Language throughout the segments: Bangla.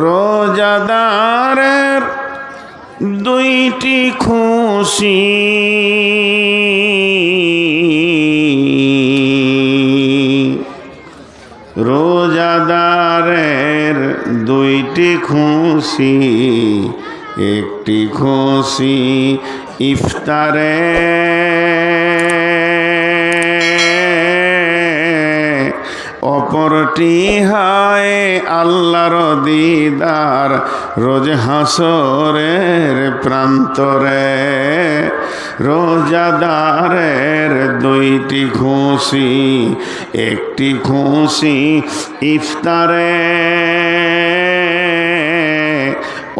রোজাদারের দুইটি খুশি, রোজাদারের দুইটি খুশি, একটি খুশি ইফতারে, অপরটি হয় আল্লাহর দিদার রোজ হাসরের প্রান্তরে। রোজাদারের দুইটি খুশি, একটি খুশি ইফতারে,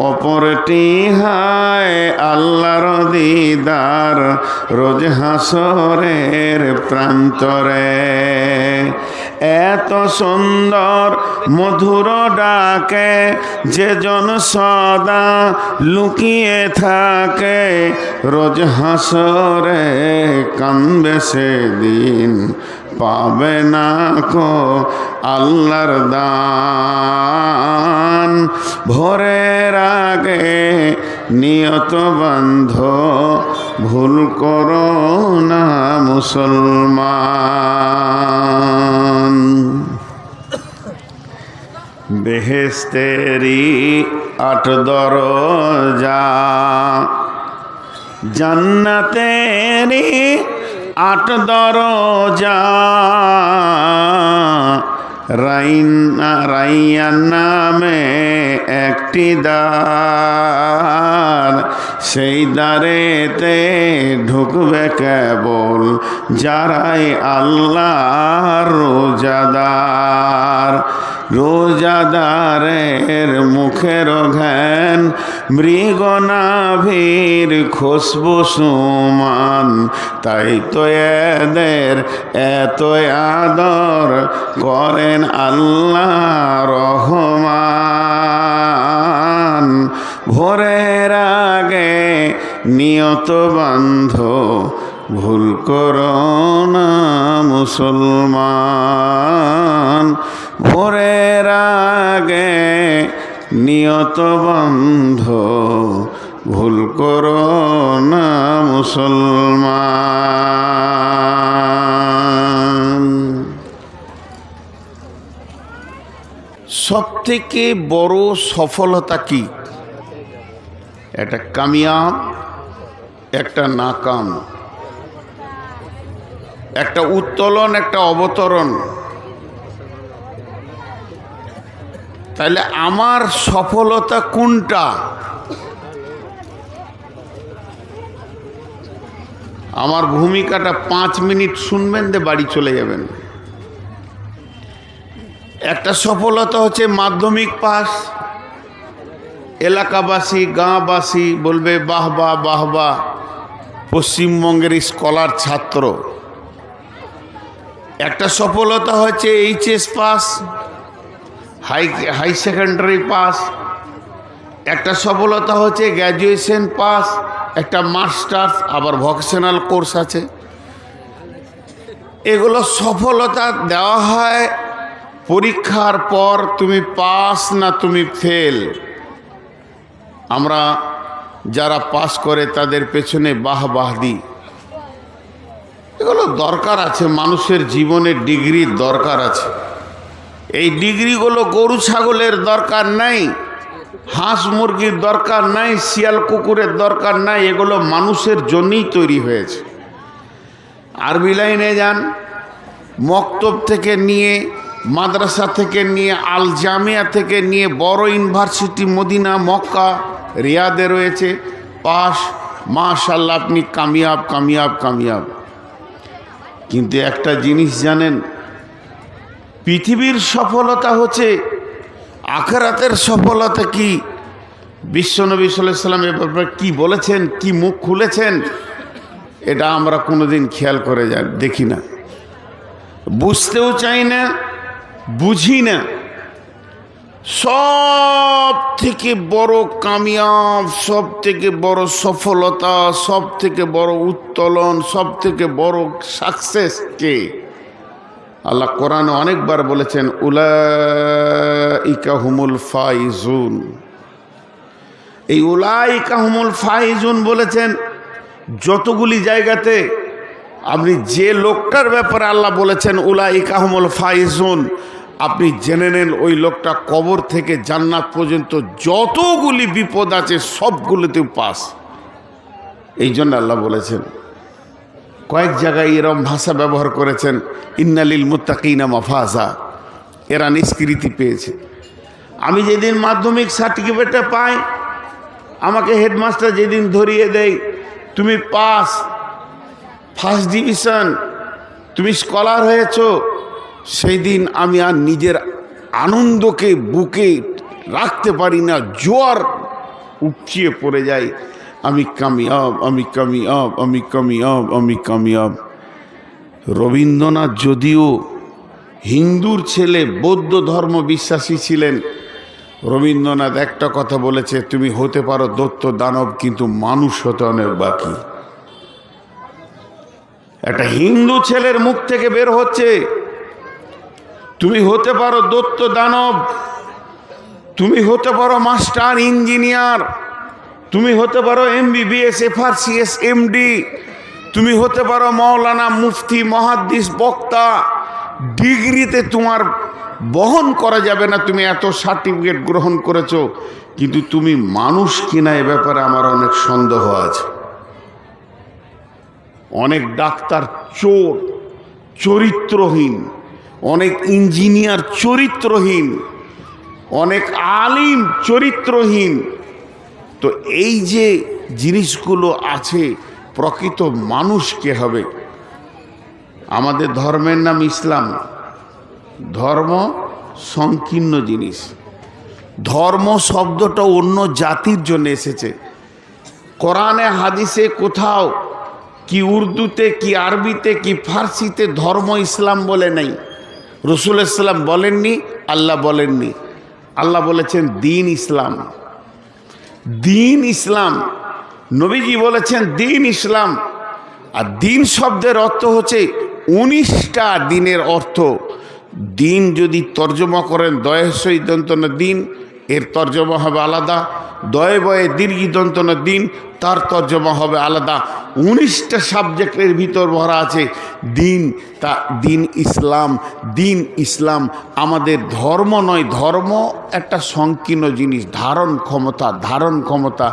অপরটি হয় আল্লাহর দিদার রোজ হাসরের প্রান্তরে। এত সুন্দর মধুর ডাকে যে জন সদা লুকিয়ে থাকে, রোজ হাসরে কানবে সেদিন পাবে না কো আল্লাহর দান। ভোরের আগে নিয়ত বান্ধ, ভুল করো না মুসলমান। বেহেশতেরি 8 দরজা, জান্নাতেরি 8 দরজা, রাইয়ান নামে একটি দ্বার, সেই দ্বারেতে ঢুকবে কেবল যারাই আল্লাহর রোজাদার। রোজাদারের মুখের ঘ্রাণ মৃগনাভির খুশবু সমান, তাই তো এদের এত আদর করেন আল্লাহ রহমান। ভোরের আগে নিয়ত বান্ধ, ভুল করো না মুসলমান। ভোরের আগে নিয়ত বান্ধ, ভুল করো না মুসলমান। সবথেকে বড় সফলতা কি? একটা কামিয়াব, একটা নাকাম, একটা উত্তোলন, একটা অবতরণ। তাহলে আমার সফলতা কোনটা? আমার ভূমিকাটা 5 মিনিট শুনবেন, দে বাড়ি চলে যাবেন। একটা সফলতা হচ্ছে মাধ্যমিক পাস, এলাকাবাসী গাঁবাসী বলবে বাহ বাহ বাহ বাহ, পশ্চিমবঙ্গের স্কলার ছাত্র। একটা সফলতা হচ্ছে HS pass, high secondary pass. একটা সফলতা হচ্ছে গ্র্যাজুয়েশন পাস, একটা মাস্টার্স, আবার ভোকেশনাল কোর্স আছে। এগুলো সফলতা দেওয়া হয় পরীক্ষার পর, তুমি পাস না তুমি ফেল। আমরা যারা পাস করে তাদের পেছনে বাহ বাহ দিই। এগুলো দরকার আছে, মানুষের জীবনে ডিগ্রির দরকার আছে। এই ডিগ্রিগুলো গরু ছাগলের দরকার নাই, হাঁস মুরগির দরকার নাই, শিয়াল কুকুরের দরকার নাই। এগুলো মানুষের জন্যই তৈরি হয়েছে। আরবি লাইনে যান, মক্তব থেকে নিয়ে, মাদ্রাসা থেকে নিয়ে, আল জামিয়া থেকে নিয়ে, বড় ইউনিভার্সিটি মদিনা মক্কা রিয়াদে রয়েছে, পাস। মাশাআল্লাহ, আপনি কামিয়াব কামিয়াব কামিয়াব। কিন্তু একটা জিনিস জানেন, পৃথিবীর সফলতা হচ্ছে, আখিরাতের সফলতা কি? বিশ্বনবী সাল্লাল্লাহু আলাইহি ওয়াসাল্লাম এ ব্যাপারে কি বলেছেন, কি মুখ খুলেছেন, এটা আমরা কোনোদিন খেয়াল করে দেখি না, বুঝতেও চাই না, বুঝি না। সব থেকে বড় কামিয়াব, সব থেকে বড় সফলতা, সব থেকে বড় উত্তোলন, সব থেকে বড় সাকসেস কে? আল্লাহ কোরআনে অনেকবার বলেছেন উলাইকা হুমুল ফাইজুন। এই উলাইকা হুমুল ফাইজুন বলেছেন যতগুলি জায়গাতে। আপনি যে লোকটার ব্যাপারে আল্লাহ বলেছেন উলাইকা হুমুল ফাইজুন, আপনি জেনে নেন ওই লোকটা কবর থেকে জান্নাত পর্যন্ত যতগুলি বিপদ আছে সবগুলোতেও পাস। এই জন্য আল্লাহ বলেছেন, কয়েক জায়গায় এরম ভাষা ব্যবহার করেছেন, ইন্নালিল মুত্তাকিনা মাফাজা, এরা নিষ্কৃতি পেয়েছে। আমি যেদিন মাধ্যমিক সার্টিফিকেটটা পাই, আমাকে হেডমাস্টার যেদিন ধরিয়ে দেয় তুমি পাস, ফার্স্ট ডিভিশন, তুমি স্কলার হয়েছ, সেই দিন আমি আর নিজের আনন্দকে বুকে রাখতে পারি না, জোয়ার উপচিয়ে পড়ে যাই, আমি কামিয়াব, আমি কামিয়াব, আমি কামিয়াব, আমি কামিয়াব। রবীন্দ্রনাথ যদিও হিন্দুর ছেলে, বৌদ্ধ ধর্ম বিশ্বাসী ছিলেন, রবীন্দ্রনাথ একটা কথা বলেছে, তুমি হতে পারো দৈত্য দানব, কিন্তু মানুষ হতে অনেক বাকি। একটা হিন্দু ছেলের মুখ থেকে বের হচ্ছে, তুমি হতে পারো দৈত্য দানব, তুমি হতে পারো মাস্টার ইঞ্জিনিয়ার, তুমি হতে পারো MBBS FRCS MD, তুমি হতে পারো মাওলানা মুফতি মুহাদ্দিস বক্তা। ডিগ্রিতে তোমার বহন করা যাবে না, তুমি এত সার্টিফিকেট গ্রহণ করেছো, কিন্তু তুমি মানুষ কিনা এ ব্যাপারে আমার অনেক সন্দেহ আছে। অনেক ডাক্তার চোর, চরিত্রহীন, অনেক ইঞ্জিনিয়ার চরিত্রহীন, অনেক আলিম চরিত্রহীন। তো এই যে জিনিসগুলো আছে, প্রকৃত মানুষ কে হবে? আমাদের ধর্মের নাম ইসলাম। ধর্ম সংকীর্ণ জিনিস। ধর্ম শব্দটা অন্য জাতির জন্য এসেছে। কোরআনে হাদিসে কোথাও কি উর্দুতে, কি আরবিতে, কি ফার্সিতে ধর্ম ইসলাম বলে নাই। রসুল ইসলাম বলেননি, আল্লাহ বলেননি। আল্লাহ বলেছেন দিন ইসলাম, দিন ইসলাম। নবীজি বলেছেন দিন ইসলাম। আর দিন শব্দের অর্থ হচ্ছে 19টা দিনের অর্থ। দিন যদি তর্জমা করেন দয়সই দন্তনা দিন, এর তর্জমা হবে আলাদা। দয়ে বয়ে দীর্ঘি দন্তনা দিন, তার তর্জমা হবে আলাদা। 19টা সাবজেক্টের ভিতর ভরা আছে দিন। তা দিন ইসলাম, দিন ইসলাম আমাদের ধর্ম নয়। ধর্ম একটা সংকীর্ণ জিনিস, ধারণ ক্ষমতা, ধারণ ক্ষমতা।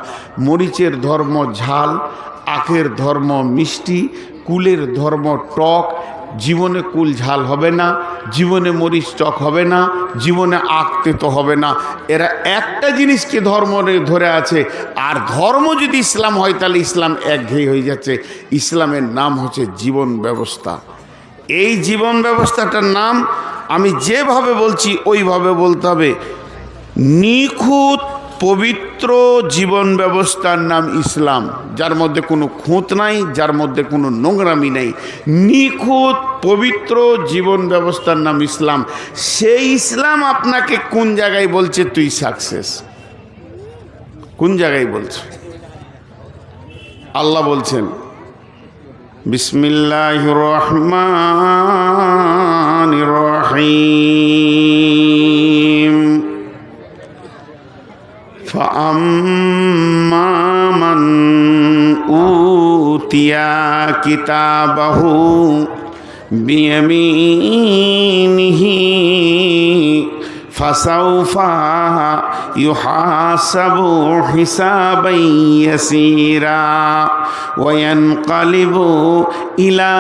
মরিচের ধর্ম ঝাল, আখের ধর্ম মিষ্টি, কুলের ধর্ম টক। জীবনে কুল ঝাল হবে না, জীবনে মরিচ টক হবে না, জীবনে আখ তেতো হবে না। এরা একটা জিনিসকে ধর্ম ধরে আছে। আর ধর্ম যদি ইসলাম হয় তাহলে ইসলাম একঘেয়ে হয়ে যাচ্ছে। ইসলামের নাম হচ্ছে জীবন ব্যবস্থা। এই জীবন ব্যবস্থাটার নাম আমি যেভাবে বলছি ওইভাবে বলতে হবে। নিখুঁত পবিত্র জীবন ব্যবস্থার নাম ইসলাম, যার মধ্যে কোনো খুঁত নাই, যার মধ্যে কোনো নোংরামি নেই। নিখুঁত পবিত্র জীবন ব্যবস্থার নাম ইসলাম। সেই ইসলাম আপনাকে কোন জায়গায় বলছে তুই সাকসেস? কোন জায়গায় বলছে? আল্লাহ বলছেন বিসমিল্লাহির রহমানির রহিম, فَأَمَّا مَنْ أُوتِيَ كِتَابَهُ بِيَمِينِهِ فَسَوْفَ يُحَاسَبُ حِسَابًا يَسِيرًا وَيَنْقَلِبُ إِلَى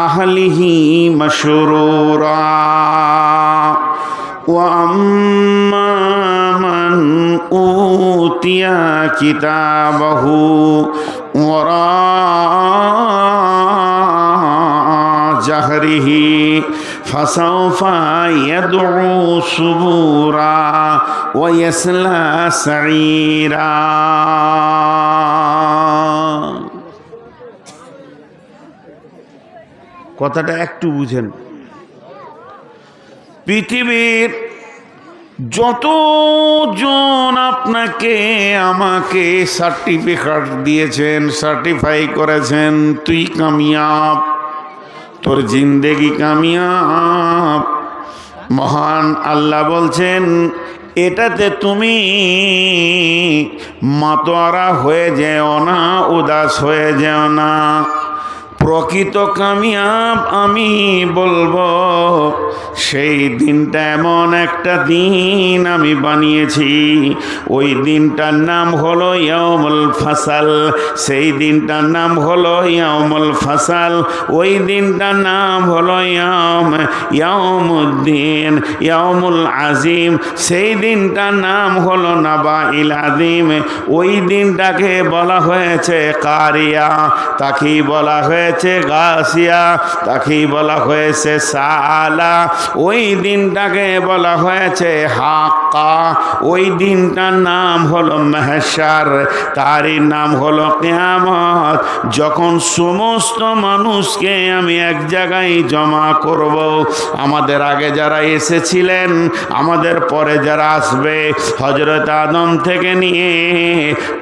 أَهْلِهِ مَسْرُورًا وَأَمَّا مَنْ أُوتِيَ كِتَابَهُ وَرَاءَ ظَهْرِهِ فَسَوْفَ يَدْعُو ثُبُورًا وَيَصْلَى سَعِيرًا। কথাটা একটু বুঝেন। পৃথিবীর যতজন আপনাকে আমাকে সার্টিফিকেট দিয়েছেন, সার্টিফাই করেছেন তুই কামিয়াব, তোর জিন্দেগি কামিয়াব। মহান আল্লাহ বলছেন, এটাতে তুমি মাতোয়ারা হয়ে যেও না, উদাস হয়ে যেও না। প্রকৃত কামিয়াব আমি বলবো, সেই দিনটা এমন একটা দিন আমি বানিয়েছি, ওই দিনটার নাম হলো ইয়াউমুল ফাসাল। সেই দিনটার নাম হলো ইয়াউমুল ফাসাল, ওই দিনটার নাম হলো ইয়াউমুদ্দিন, ইয়াউমুল আজিম। সেই দিনটার নাম হলো নাবাইল আযীম। ওই দিনটাকে বলা হয়েছে কারিয়া, তাকেই বলা হয়েছে গাসিয়া, তাকেই বলা হয়েছে সালা। ওই দিনটাকে বলা হয়েছে হাক্কা। ওই দিনটার নাম হলো মাহশার, তারই নাম হলো কিয়ামত। যখন সমস্ত মানুষকে আমি এক জায়গায় জমা করব, আমাদের আগে যারা এসেছিলেন, আমাদের পরে যারা আসবে, হযরত আদম থেকে নিয়ে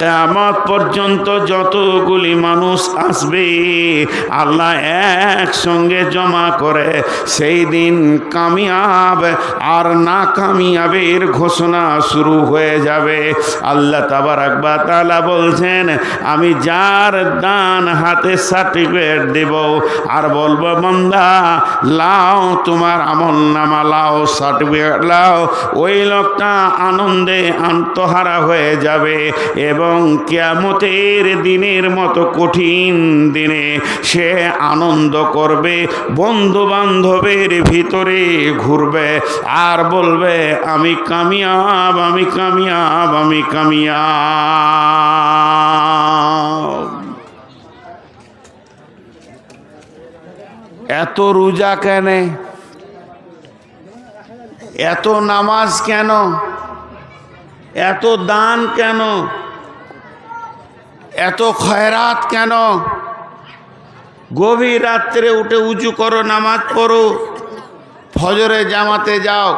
কিয়ামত পর্যন্ত যতগুলি মানুষ আসবে, আল্লাহ একসঙ্গে জমা করে সেই দিন কামিয়াব আর না কামিয়াবের ঘোষণা শুরু হয়ে যাবে। আল্লাহ তাবারাক ওয়া তাআলা বলছেন, আমি যার দান হাতে সার্টিফিকেট দেব আর বলবো, বান্দা লাও তোমার আমল নামা লাও, সার্টিফিকেট লাও, ওই লোকটা আনন্দে আত্মহারা হয়ে যাবে এবং কিয়ামতের দিনের মতো কঠিন দিনে সে আনন্দ করবে, বন্ধু বান্ধবের ভিতরে ঘুরবে আর বলবে, আমি কামিয়াব, আমি কামিয়াব, আমি কামিয়াব। এত রোজা কেন, এত নামাজ কেন, এত দান কেন, এত খয়রাত কেন? গভীর রাত্রে উঠে উঁচু করো, নামাজ পড়ো, ফজরে জামাতে যাও।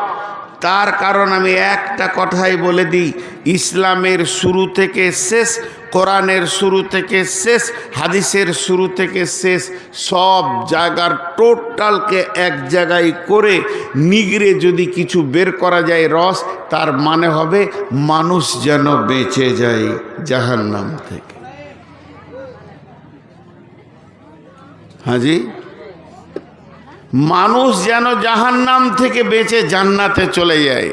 তার কারণ আমি একটা কথাই বলে দিই, ইসলামের শুরু থেকে শেষ, কোরআনের শুরু থেকে শেষ, হাদিসের শুরু থেকে শেষ, সব জায়গার টোটালকে এক জায়গায় করে নিগড়ে যদি কিছু বের করা যায় রস, তার মানে হবে মানুষ যেন বেঁচে যায় জাহান্নাম থেকে। হাজি, মানুষ যেন জাহান্নাম থেকে বেঁচে জান্নাতে চলে যায়,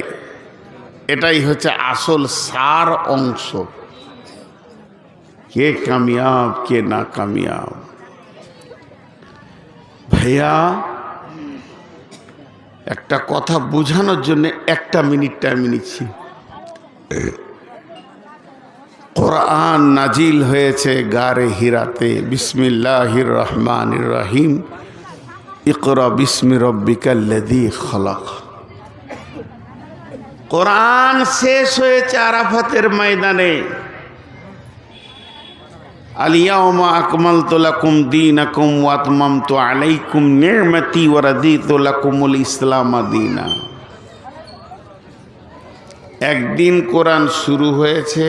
এটাই হচ্ছে আসল সার অংশ। কে কামিয়াব কে না কামিয়াব। ভাইয়া, একটা কথা বোঝানোর জন্য 1 মিনিট টাইম নিচ্ছি। কোরআন নাজিল হয়েছে গারে হিরাতে। বিসমিল্লাহির রহমানির রহিম। ইকরা বিসমি রব্বিকাল্লাযী খলাক। কোরআন শেষ হয়েছে আরাফাতের ময়দানে। আল-ইয়াওমা আকমালতু লাকুম দীনাকুম ওয়া আতমামতু আলাইকুম নি'মাতি ওয়া রাদিতু লাকুমুল ইসলাম দীনা। একদিন কোরআন শুরু হয়েছে,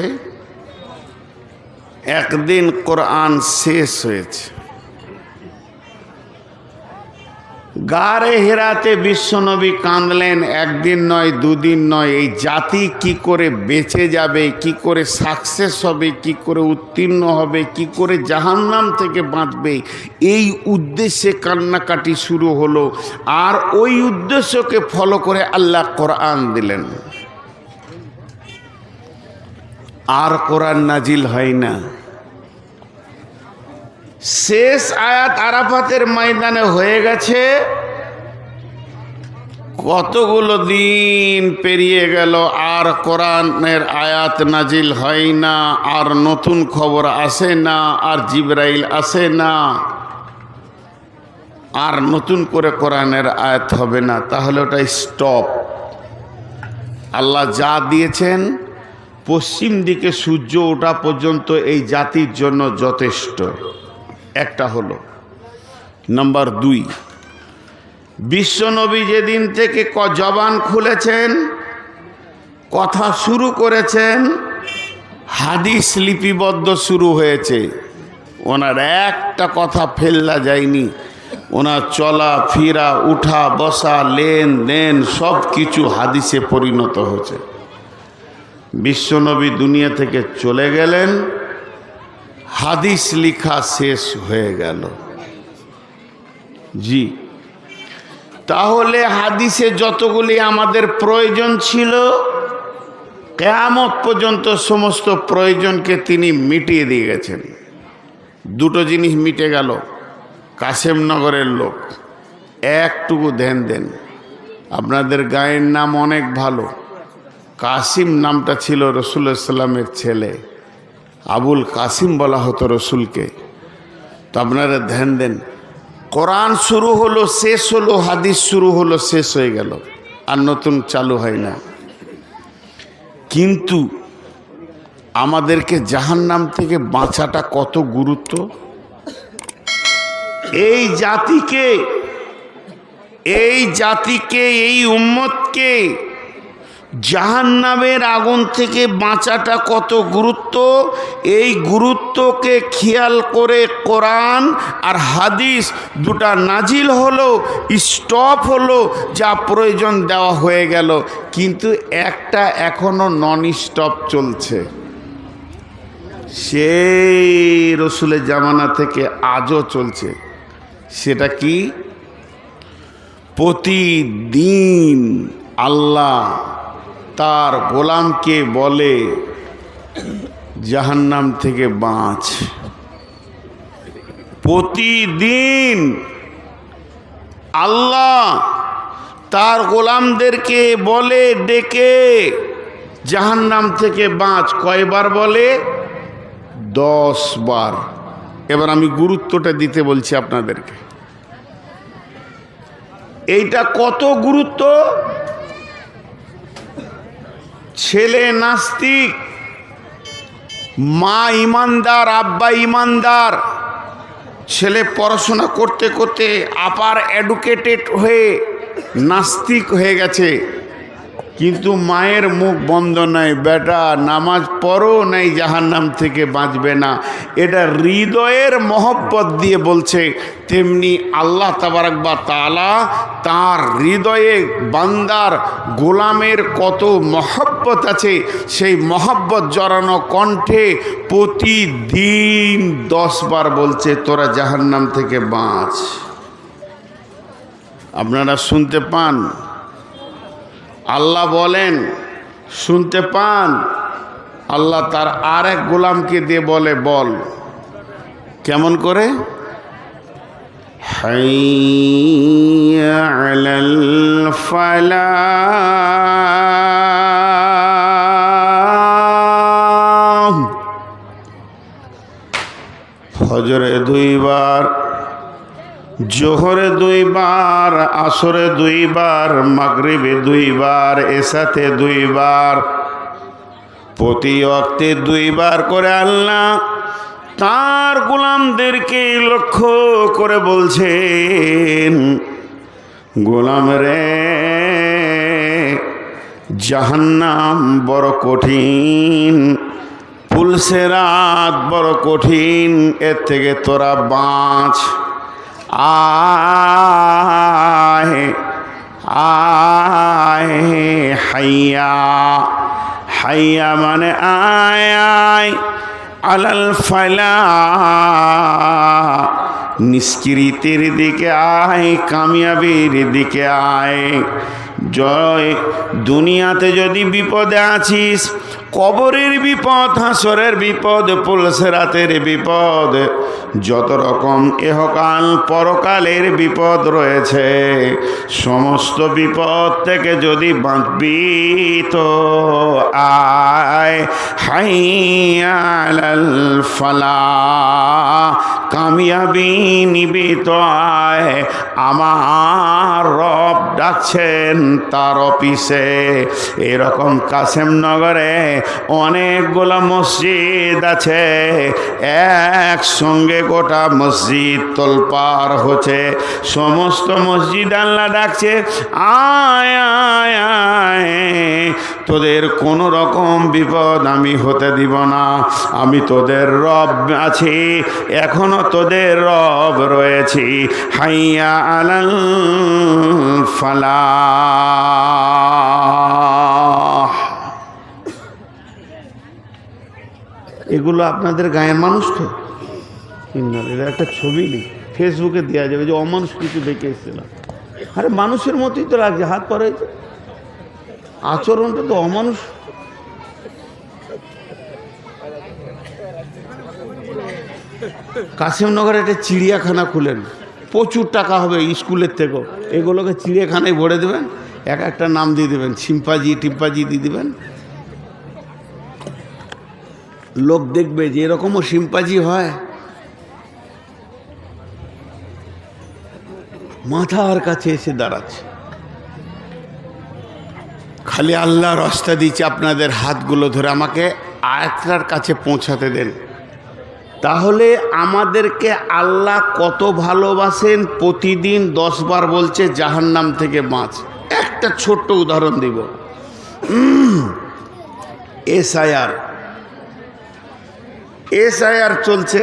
একদিন কোরআন শেষ হয়েছে। গারে হেরাতে বিশ্বনবী কাঁদলেন, একদিন নয়, দুদিন নয়। এই জাতি কি করে বেঁচে যাবে, কি করে সাকসেস হবে, কি করে উত্তীর্ণ হবে, কি করে জাহান্নাম থেকে বাঁচবে, এই উদ্দেশ্যে কান্নাকাটি শুরু হলো। আর ওই উদ্দেশ্যকে ফলো করে আল্লাহ কোরআন দিলেন। আর কোরআন নাজিল হয় না। শেষ আয়াত আরাফাতের ময়দানে হয়ে গেছে, কতগুলো দিন পেরিয়ে গেল, আর কোরআনের আয়াত নাজিল হয় না, আর নতুন খবর আসে না, আর জিবরাইল আসে না, আর নতুন করে কোরআনের আয়াত হবে না। তাহলে ওটা স্টপ। আল্লাহ যা দিয়েছেন পশ্চিম দিকে সূর্য ওঠা পর্যন্ত এই জাতির জন্য যথেষ্ট। একটা হলো। নাম্বার 2, বিশ্বনবী যেদিন থেকে জবান খুলেছেন, কথা শুরু করেছেন, হাদিস লিপিবদ্ধ শুরু হয়েছে। ওনার একটা কথা ফেললা যায়নি। ওনার চলা ফিরা উঠা বসা লেনদেন সব কিছু হাদিসে পরিণত হয়েছে। বিশ্বনবী দুনিয়া থেকে চলে গেলেন, হাদিস লিখা শেষ হয়ে গেল। জি, তাহলে হাদিসে যতগুলি আমাদের প্রয়োজন ছিল, কিয়ামত পর্যন্ত সমস্ত প্রয়োজনকে তিনি মিটিয়ে দিয়ে গেছেন। দুটো জিনিস মিটে গেল। কাশেমনগরের লোক, একটুকু ধ্যান দেন, আপনাদের গায়ের নাম অনেক ভালো। কাসিম নামটা ছিল রসুল্লাহ সাল্লামের ছেলে, আবুল কাসিম বলা হতো রসুলকে। তো আপনারা ধ্যান দেন, কোরআন শুরু হলো শেষ হলো, হাদিস শুরু হলো শেষ হয়ে গেল, আর নতুন চালু হয় না। কিন্তু আমাদেরকে জাহান্নাম থেকে বাঁচাটা কত গুরুত্ব। এই জাতিকে এই উম্মতকে জাহান্নামের আগুন থেকে বাঁচাটা কত গুরুত্ব। এই গুরুত্বকে খেয়াল করে কোরআন আর হাদিস দুটা নাজিল হলো, স্টপ হলো, যা প্রয়োজন দেওয়া হয়ে গেল। কিন্তু একটা এখনো নন স্টপ চলছে, সেই রসুলের জামানা থেকে আজও চলছে। সেটা কি? প্রতিদিন আল্লাহ তার গোলামকে বলে জাহান্নাম থেকে বাঁচ। প্রতিদিন আল্লাহ তার গোলামদেরকে বলে ডেকে জাহান্নাম থেকে বাঁচ। কয়বার বলে? 10 বার। এবার আমি গুরুত্বটা দিতে বলছি আপনাদেরকে। এইটা কত গুরুত্ব। ছেলে নাস্তিক, মা ইমানদার, আব্বা ইমানদার, ছেলে পড়াশোনা করতে করতে আপার এডুকেটেড হয়ে নাস্তিক হয়ে গেছে, কিন্তু মায়ের মুখ বন্ধ নাই, বেটা নামাজ পড়ো নাই জাহান্নাম থেকে বাঁচবে না। এটা হৃদয়ের মহব্বত দিয়ে বলছে। তেমনি আল্লাহ তাবারক ওয়া তাআলা তার হৃদয়ে বান্দার গোলামের কত মহব্বত আছে, সেই মহব্বত জড়ানো কণ্ঠে প্রতিদিন 10 বার বলছে তোরা জাহান্নাম থেকে বাঁচ। আপনারা শুনতে পান? আল্লাহ বলেন শুনতে পান? আল্লাহ তার আরেক গোলামকে দিয়ে বলে, বল। কেমন করে? হাইয়া আলাল ফালাহ। ফজরে 2 বার, জোহরে 2 বার, আসরে 2 বার, মাগরিবে 2 বার, এশাতে 2 বার, প্রতি ওয়াক্তে 2 বার করে আল্লাহ তার গোলামদেরকে লক্ষ্য করে বলছেন, গোলাম রে জাহান্নাম বড় কঠিন, পুলসেরাত বড় কঠিন, এর থেকে তোরা বাঁচ। আয় আয় হাইয়া, হাইয়া মানে আয় আয়, আলাল ফালাহ, নিষ্কৃতির দিকে আয়, কামিয়াবির দিকে আয়। জয় দুনিয়াতে যদি বিপদে আছিস, কবরের বিপদ, হাসরের বিপদ, পুলসেরাতের বিপদ, যত রকম ইহকাল পরকালের বিপদ রয়েছে, সমস্ত বিপদ থেকে যদি বাঁচবি তো আয় হাইয়া আলাল ফালাহ, কামিয়াবি নিবি তো আয়। আমার রব ডাকছেন তার অফিসে। এরকম কাশেমনগরে অনেকগুলো মসজিদ আছে, একসঙ্গে গোটা মসজিদ তোলপাড় হচ্ছে। সমস্ত মসজিদ আল্লাহ ডাকছে, আয় আয় আয়, তোদের কোনো রকম বিপদ আমি হতে দিব না। আমি তোদের রব আছি, এখনো তোদের রব রয়েছি। হাইয়া আলাল ফালাহ। এগুলো আপনাদের গায়ের মানুষ তো, এরা একটা ছবি ফেসবুকে দেওয়া যাবে যে অমানুষ কিছু দেখে এসেছিলাম। আরে মানুষের মতোই তো লাগছে, হাত পা রয়েছে, আচরণটা তো অমানুষ। কাশিমনগরে একটা চিড়িয়াখানা খুলেন, প্রচুর টাকা হবে স্কুলের থেকেও। এগুলোকে চিড়িয়াখানায় ভরে দেবেন, এক একটা নাম দিয়ে দেবেন, শিম্পাজি টিম্পাজি দিয়ে দেবেন। লোক দেখবে যে এরকমও শিম্পাজি হয়। মাথার কাছে এসে দাঁড়াচ্ছে। খালি আল্লাহর রাস্তা দিচ্ছে, আপনাদের হাতগুলো ধরে আমাকে আয়াতটার কাছে পৌঁছাতে দেন। তাহলে আমাদেরকে আল্লাহ কত ভালোবাসেন, প্রতিদিন 10 বার বলছে জাহান্নাম থেকে বাঁচ। একটা ছোট্ট উদাহরণ দিব। এসআইআর চলছে।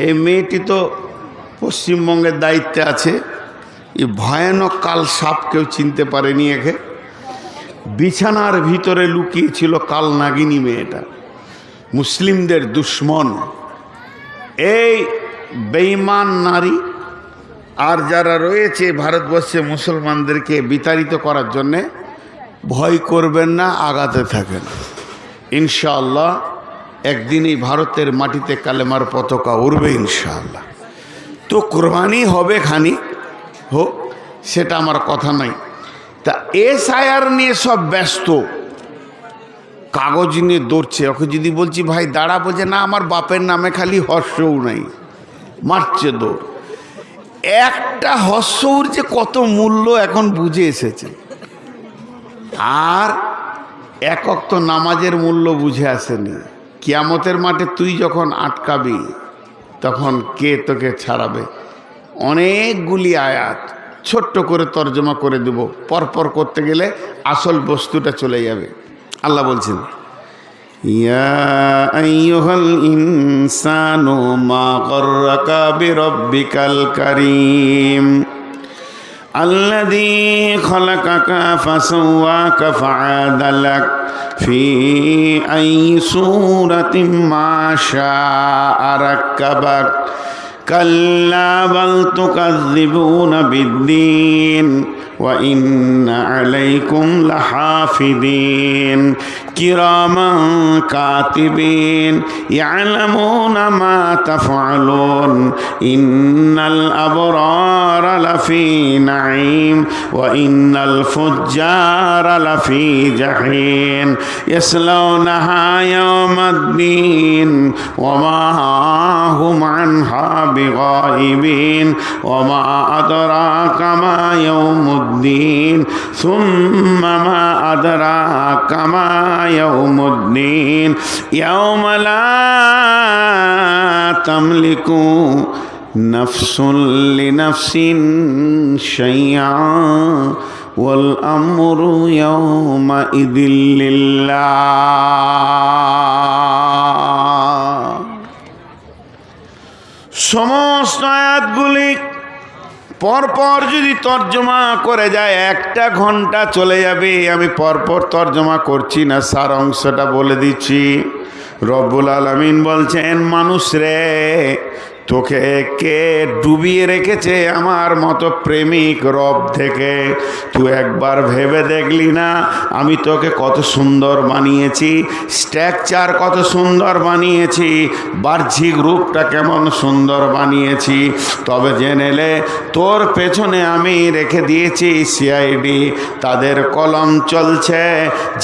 এই মেয়েটি তো পশ্চিমবঙ্গের দায়িত্বে আছে। এই ভয়ানক কাল সাপ কেউ চিনতে পারেনি। একে বিছানার ভিতরে লুকিয়েছিল কাল নাগিনী মেয়েটা, মুসলিমদের দুশ্মন। এই বেঈমান নারী আর যারা রয়েছে ভারতবর্ষে মুসলমানদেরকে বিতাড়িত করার জন্যে, ভয় করবেন না, আগাতে থাকেন। ইনশাআল্লাহ একদিন এই ভারতের মাটিতে কালেমার পতাকা উড়বে ইনশাআল্লাহ। তো কোরবানি হবে খানিক হোক, সেটা আমার কথা নাই। তা এসআইআর নিয়ে সব ব্যস্ত, কাগজ নিয়ে দৌড়ছে। ওকে যদি বলছি ভাই দাঁড়া, বলছে না আমার বাপের নামে খালি হর্ষও নাই, মারছে দৌড়। একটা হর্ষর যে কত মূল্য এখন বুঝে এসেছে, আর একক তো নামাজের মূল্য বুঝে আসেনি। কিয়ামতের মাঠে তুই যখন আটকাবি তখন কে তোকে ছাড়াবে। অনেকগুলি আয়াত ছোট্ট করে তর্জমা করে দেব, পরপর করতে গেলে আসল বস্তুটা চলে যাবে। আল্লাহ বলছেন, ইয়া আইয়ুহাল ইনসানু মা গররাকা বিরব্বিকাল কারীম আল্লাযী খালাকাকা ফাসাওয়াকা ফাআদালাক ফি আইয়ি সূরাতিন মা শাআ রাক্কাবাক কাল্লা বাল তুকাযযিবুনা বিদ্দীন ওয়া ইন্না আলাইকুম লাহাফিযিন কিরামান কাতিবিন ইয়ালামুনা মা তাফআলুন ইন্নাল আবরারা লাফি নাঈম ওয়া ইন্নাল ফুজ্জারা লাফি জাহিম ইয়াসলাউনাহা ইয়াওমাদ্দিন ওয়া মা হুম আনহা বিগাইবিন ওয়া মা আদরাকা মা ইয়াউমুদ্দিন সুম্মা মা আদরাকা মা ইয়াউমুদ্দিন ইয়াওমা লা তামলিকু নাফসুন লিনাফসিন শাইআ ওয়াল আমরু ইয়াওমা ইযিল লিল্লাহ। সমস্ত আয়াতগুলি পরপর যদি তর্জমা করে যায় 1টা ঘন্টা চলে যাবে। আমি পরপর তর্জমা করছি না, সার অংশটা বলে দিচ্ছি। রব্বুল আলামিন বলছেন, মানুষ রে, তোকে কে ডুবিয়ে রেখেছে আমার মতো প্রেমিক রব থেকে? তুই একবার ভেবে দেখলি না আমি তোকে কত সুন্দর বানিয়েছি, স্ট্রাকচার কত সুন্দর বানিয়েছি, বাহ্যিক রূপটা কেমন সুন্দর বানিয়েছি। তবে জেনেলে তোর পেছনে আমি রেখে দিয়েছি সিআইডি, তাদের কলম চলছে।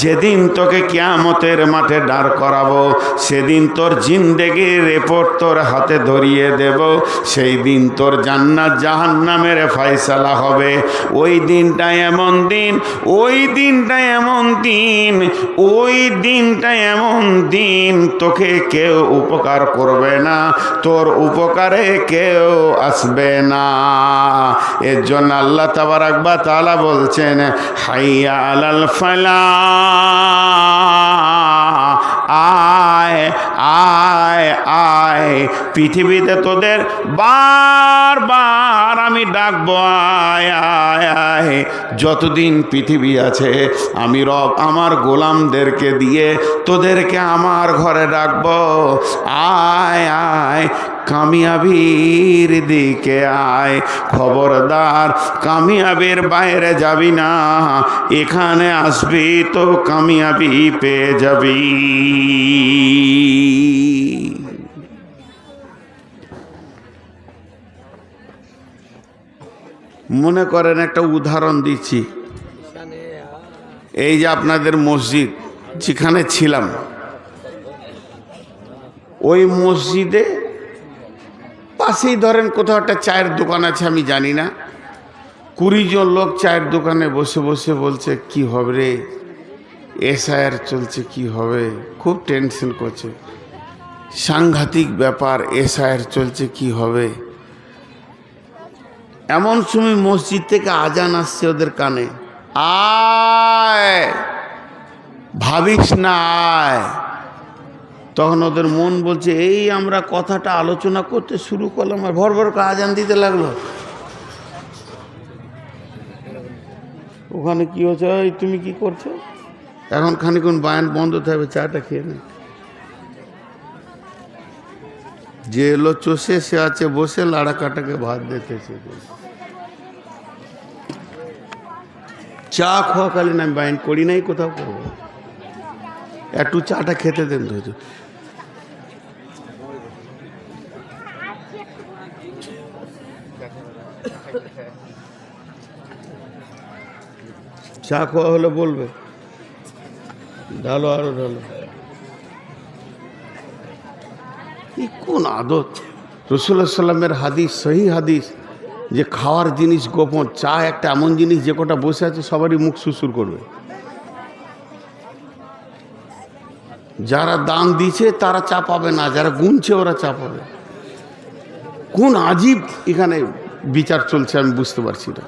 যেদিন তোকে কিয়ামতের মাঠে দাঁড় করাবো সেদিন তোর জিন্দেগির রিপোর্ট তোর হাতে ধরিয়ে দেব, সেই দিন তোর জান্নাত জাহান্নামের ফয়সালা হবে। ওই দিনটা এমন দিন, ওই দিনটা এমন দিন, ওই দিনটা এমন দিন, তোকে কেউ উপকার করবে না, তোর উপকারে কেউ আসবে না। এর জন্য আল্লাহ তাবারাক ওয়া তাআলা বলছেন, হাইয়া আলাল ফালাহ, আয় আয় আয়, পৃথিবীতে তোদের বারবার আমি ডাকবো, আয় আয় আয়। যতদিন পৃথিবী আছে আমি রব আমার গোলামদেরকে দিয়ে তোদেরকে আমার ঘরে ডাকবো, আয় আয়, কামিয়াবির দিকে আয়। খবরদার কামিয়াবির বাইরে যাবি না, এখানে আসবি তো কামিয়াবি পেয়ে যাবি। মনে করেন একটা উদাহরণ দিচ্ছি, এই যে আপনাদের মসজিদ যেখানে ছিলাম, ওই মসজিদে পাশেই ধরেন কোথাও একটা চায়ের দোকান আছে, আমি জানি না, 20 জন লোক চায়ের দোকানে বসে বসে বলছে কি হবে রে, এসআইআর চলছে, কি হবে, খুব টেনশন করছে, সাংঘাতিক ব্যাপার, এসআইআর চলছে, কি হবে। এমন সময় মসজিদ থেকে আজান আসছে ওদের কানে, আয় ভাবিস না আয়। তখন ওদের মন বলছে এই আমরা কথাটা আলোচনা করতে শুরু করলাম আর ভর ভর করে আজান দিতে লাগলো। ওখানে কি হচ্ছে, এই তুমি কি করছো, এখন খানিক্ষণ বায়ান বন্ধ থাকবে, চাটা খেয়ে নে। যে এলো চষে সে আছে বসে, লাড়া কাটাকে ভাত দিতেছে। চা খাওয়াকালীন আমি বায়ান করি নাই, কোথাও করবো, একটু চাটা খেতে দেন তো। চা খাওয়া হলে বলবে, ঢালো আরো ঢালো। কোন আদত, রাসূলুল্লাহ সাল্লামের হাদিস, সহি হাদিস, যে খাওয়ার জিনিস গোপন, চা একটা এমন জিনিস যে কটা বসে আছে সবারই মুখ সুসুর করবে। যারা দান দিচ্ছে তারা চা পাবে না, যারা গুনছে ওরা চা পাবে। কোন আজীব এখানে বিচার চলছে আমি বুঝতে পারছি না।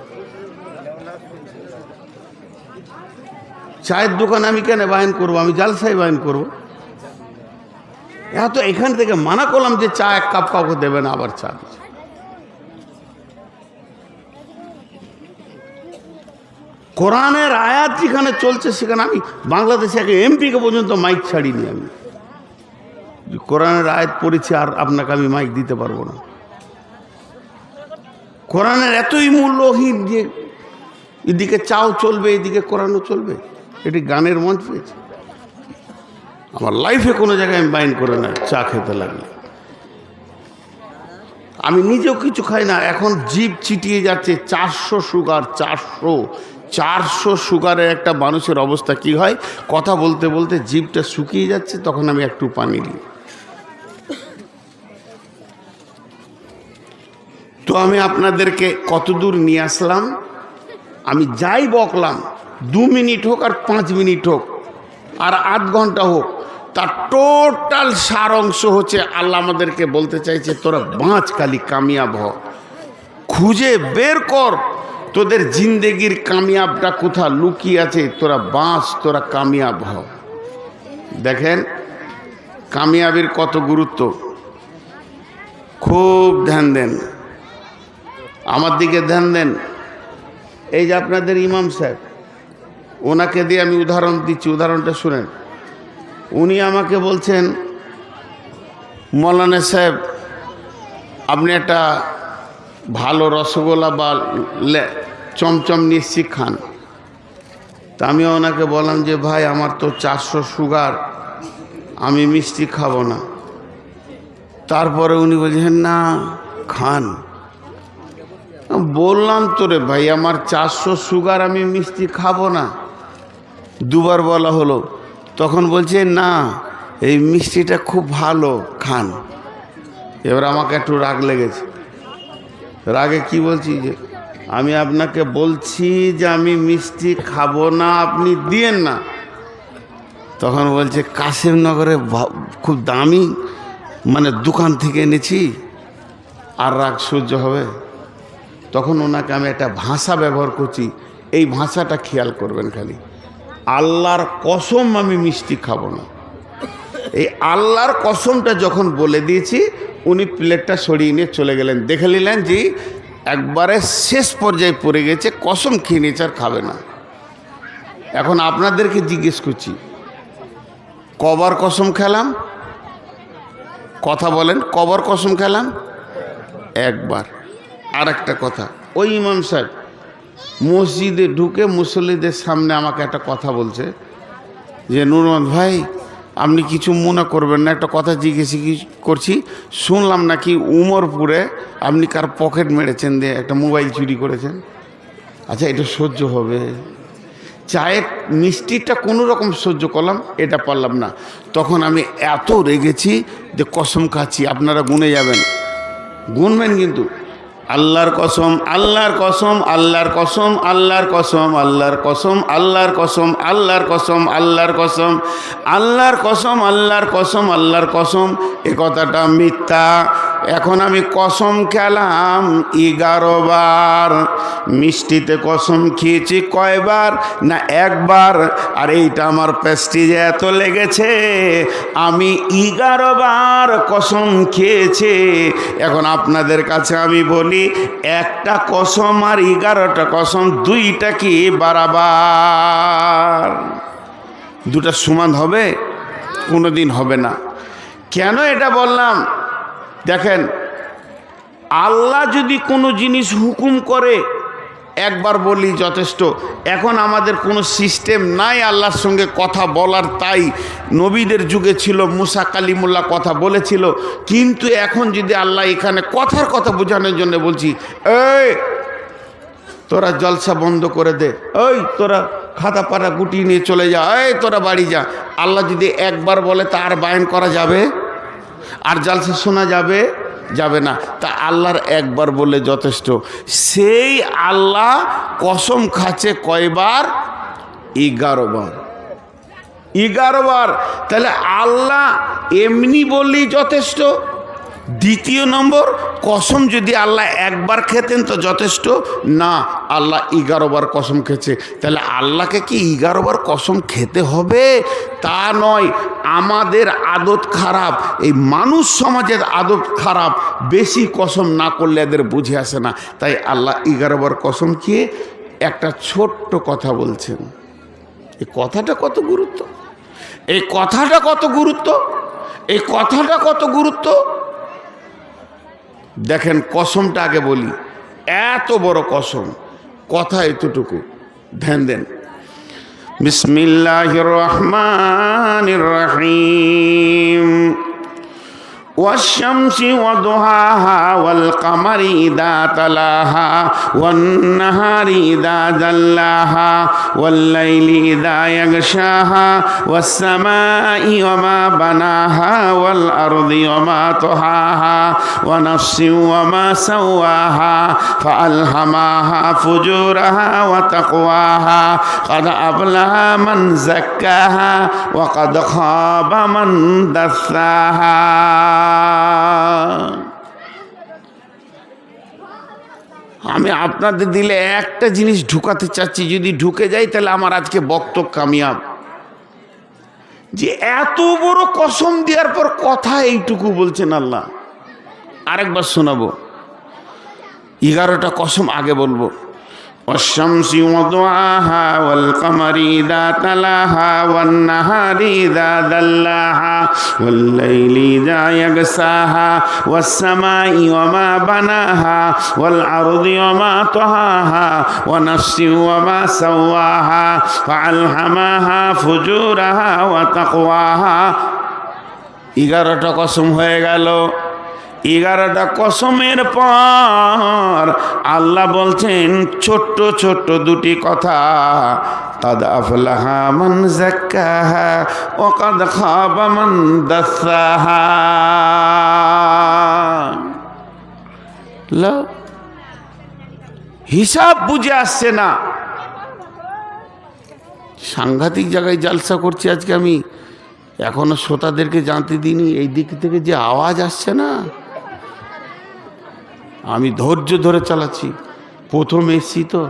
চায়ের দোকানে আমি কেন বায়ন করবো, আমি জালসায় বায়ন করবো। এত এখান থেকে মানা করলাম যে চা এক কাপ কাউকে দেবে না, আবার চা দিচ্ছে। কোরআনের আয়াত যেখানে চলছে সেখানে আমি বাংলাদেশে এক এমপিকে পর্যন্ত মাইক ছাড়িনি। আমি কোরআনের আয়াত পড়েছি আর আপনাকে আমি মাইক দিতে পারবো না। কোরআনের এতই মূল্যহীন যে এদিকে চাও চলবে, এদিকে কোরআনও চলবে, এটি গানের মঞ্চ পেয়েছে। আমার লাইফে কোনো জায়গায় আমি বাইন করে না চা খেতে লাগলে। আমি নিজেও কিছু খাই না, এখন জিভ চিটিয়ে যাচ্ছে। 400 সুগার, 400 সুগারের একটা মানুষের অবস্থা কি হয়, কথা বলতে বলতে জিভটা শুকিয়ে যাচ্ছে, তখন আমি একটু পানি দিই। তো আমি আপনাদেরকে কত দূর নিয়ে আসলাম, আমি যাই বকলাম, 2 মিনিট হোক আর 5 মিনিট হোক আর 8 ঘন্টা হোক, তার টোটাল সার অংশ হচ্ছে আল্লাহ আমাদেরকে বলতে চাইছে তোরা বাঁচ, খালি কামিয়াব হ, খুঁজে বের কর তোদের জিন্দেগির কামিয়াবটা কোথা লুকিয়ে আছে, তোরা বাঁচ, তোরা কামিয়াব হ। দেখেন কামিয়াবির কত গুরুত্ব, খুব ধ্যান দেন, আমার দিকে ধ্যান দেন। এই যে আপনাদের ইমাম সাহেব, ওনাকে দিয়ে আমি উদাহরণ দিচ্ছি, উদাহরণটা শুনেন। উনি আমাকে বলছেন, মৌলানা সাহেব আপনি একটা ভালো রসগোল্লা বা চমচম নিশ্চিত খান। তা আমি ওনাকে বললাম যে ভাই আমার তো 400 সুগার, আমি মিষ্টি খাবো না। তারপরে উনি বলছেন না খান। বললাম তো রে ভাই আমার 400 সুগার, আমি মিষ্টি খাবো না, দুবার বলা হলো। তখন বলছে না এই মিষ্টিটা খুব ভালো, খান। এবার আমাকে একটু রাগ লেগেছে। রাগে কি বলছি, যে আমি আপনাকে বলছি যে আমি মিষ্টি খাবো না, আপনি দিয়েন না। তখন বলছে কাশিমনগরে খুব দামি মানে দোকান থেকে এনেছি, আর রাগ সহ্য হবে? তখন ওনাকে আমি একটা ভাষা ব্যবহার করছি, এই ভাষাটা খেয়াল করবেন খালি। আল্লাহর কসম আমি মিষ্টি খাবো না। এই আল্লাহর কসমটা যখন বলে দিয়েছি, উনি প্লেটটা সরিয়ে নিয়ে চলে গেলেন। দেখে নিলেন যে একবারে শেষ পর্যায়ে পড়ে গেছে, কসম খেয়ে নিয়েছে, আর খাবে না। এখন আপনাদেরকে জিজ্ঞেস করছি, কবার কসম খেলাম? কথা বলেন, কবার কসম খেলাম? একবার। আর একটা কথা, ওই ইমাম সাহেব মসজিদে ঢুকে মুসল্লিদের সামনে আমাকে একটা কথা বলছে যে নূর মোহাম্মদ ভাই, আপনি কিছু মনে করবেন না, একটা কথা জিজ্ঞেস করছি। শুনলাম নাকি উমরপুরে আপনি কার পকেট মেরেছেন, দিয়ে একটা মোবাইল চুরি করেছেন। আচ্ছা, এটা সহ্য হবে? চায়ের মিষ্টিটা কোনো রকম সহ্য করলাম, এটা পারলাম না। তখন আমি এত রেগেছি যে কসম খাচ্ছি, আপনারা গুনে যাবেন, গুনবেন কিন্তু। আল্লাহর কসম, আল্লাহর কসম, আল্লাহর কসম, আল্লাহর কসম, আল্লাহর কসম, আল্লাহর কসম, আল্লাহর কসম, আল্লাহর কসম, আল্লাহর কসম, আল্লাহর কসম, আল্লাহর কসম, এ কথাটা মিথ্যা। এখন আমি কসম খেলাম 11 বার। মিষ্টিতে কসম খেয়েছি কয়বার? না, একবার। আর এইটা আমার প্রেস্টিজে এত লেগেছে, আমি 11 বার কসম খেয়েছি। এখন আপনাদের কাছে আমি বলি, একটা কসম আর 11টা কসম, দুইটা কি বারাবার? দুটা সমান হবে? কোনোদিন হবে না। কেন এটা বললাম? দেখেন, আল্লাহ যদি কোনো জিনিস হুকুম করে, একবার বলি যথেষ্ট। এখন আমাদের কোনো সিস্টেম নাই আল্লাহর সঙ্গে কথা বলার, তাই নবীদের যুগে ছিল, মুসা কালিমুল্লাহ কথা বলেছিল। কিন্তু এখন যদি আল্লাহ এখানে কথার কথা বোঝানোর জন্য বলছি, এই তোরা জলসা বন্ধ করে দে, ওই তোরা খাতা পাড়া গুটিয়ে নিয়ে চলে যা, এই তোরা বাড়ি যা। আল্লাহ যদি একবার বলে, তার বায়ন করা যাবে? আর জলসা শোনা যাবে? যাবে না। তা আল্লাহর একবার বলে যথেষ্ট। সেই আল্লাহ কসম খাচ্ছে কয়বার? 11 বার। 11 বার। তাহলে আল্লাহ এমনি বললেই যথেষ্ট। দ্বিতীয় নম্বর, কসম যদি আল্লাহ একবার খেতেন তো যথেষ্ট না, আল্লাহ 11 বার কসম খেয়েছে। তাহলে আল্লাহকে কি 11 বার কসম খেতে হবে? তা নয়। আমাদের আদত খারাপ, এই মানুষ সমাজের আদত খারাপ, বেশি কসম না করলে এদের বুঝে আসে না। তাই আল্লাহ 11 বার কসম খেয়ে একটা ছোট্ট কথা বলছেন। এই কথাটা কত গুরুত্ব! এই কথাটা কত গুরুত্ব! এই কথাটা কত গুরুত্ব! দেখেন, কসমটা আগে বলি। এত বড় কসম, কথা এতটুকু, ধ্যান দেন। বিসমিল্লাহির রহমানির রহিম। والشمس وضحاها والقمر إذا تلاها والنهار إذا جلاها والليل إذا يغشاها والسماء وما بناها والأرض وما طحاها ونفس وما سواها فألهمها فجورها وتقواها قد أفلح من زكاها وقد خاب من دساها। আমি আপনাদের দিলে একটা জিনিস ঢুকাতে চাচ্ছি, যদি ঢুকে যাই তাহলে আমার আজকে বক্তব্য কামিয়াব। যে এত বড় কসম দেওয়ার পর কথা এইটুকু বলছেন আল্লাহ। আরেকবার শোনাবো, 11টা কসম আগে বলবো। والشمس وضحاها والقمر إذا تلاها والنهار إذا جلاها والليل إذا يغشاها والسماء وما بناها والأرض وما طحاها ونفس وما سواها فألهمها فجورها وتقواها। 11টা কসম হয়ে গেল। 11টা কসমের পর আল্লাহ বলছেন ছোট্ট ছোট্ট দুটি কথা, কাদ আফলাহা মান যাক্কাহা ওয়া কাদ খাবা মান দাসসাহা। হিসাব বুঝে আসছে না। সাংঘাতিক জায়গায় জালসা করছি আজকে আমি, এখনো শ্রোতাদেরকে জানতে দিইনি। এই দিক থেকে যে আওয়াজ আসছে না, আমি ধৈর্য ধরে চালাচ্ছি, প্রথম এসছি তো।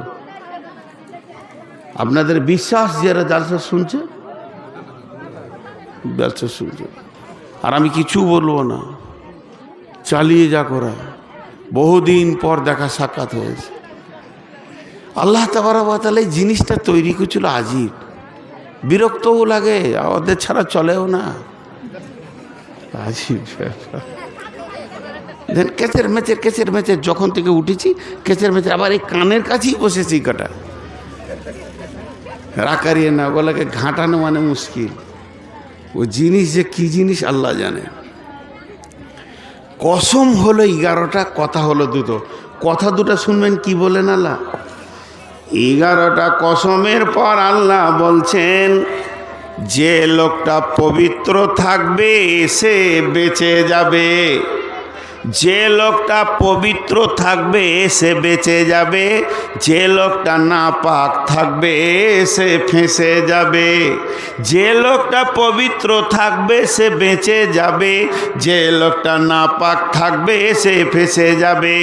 আপনাদের বিশ্বাস যারা জালসা শুনছে, জালসা শুনছে, আর আমি কিছু বলবো না, চালিয়ে যা করা। বহুদিন পর দেখা সাক্ষাৎ হয়েছে। আল্লাহ তাবারক ওয়া তাআলা এই জিনিসটা তৈরি করেছিল আজীব, বিরক্তও লাগে, ওদের ছাড়া চলেও না, আজীব দেন। কেচের মেচের যখন থেকে উঠেছি কেচের মেচের, আবার এই কানের কাছেই বসেছি কাটা রাকারিয়ে না, ওগুলোকে ঘাঁটানো মানে মুশকিল। ও জিনিস যে কি জিনিস আল্লাহ জানে। কসম হলো 11টা, কথা হলো দুটো। কথা দুটো শুনবেন কি বলেন আল্লাহ। 11টা কসমের পর আল্লাহ বলছেন, যে লোকটা পবিত্র থাকবে সে বেঁচে যাবে, যে লোকটা পবিত্র থাকবে সে বেঁচে যাবে, যে লোকটা নাপাক থাকবে সে ফেঁসে যাবে। যে লোকটা পবিত্র থাকবে সে বেঁচে যাবে, যে লোকটা নাপাক থাকবে সে ফেঁসে যাবে।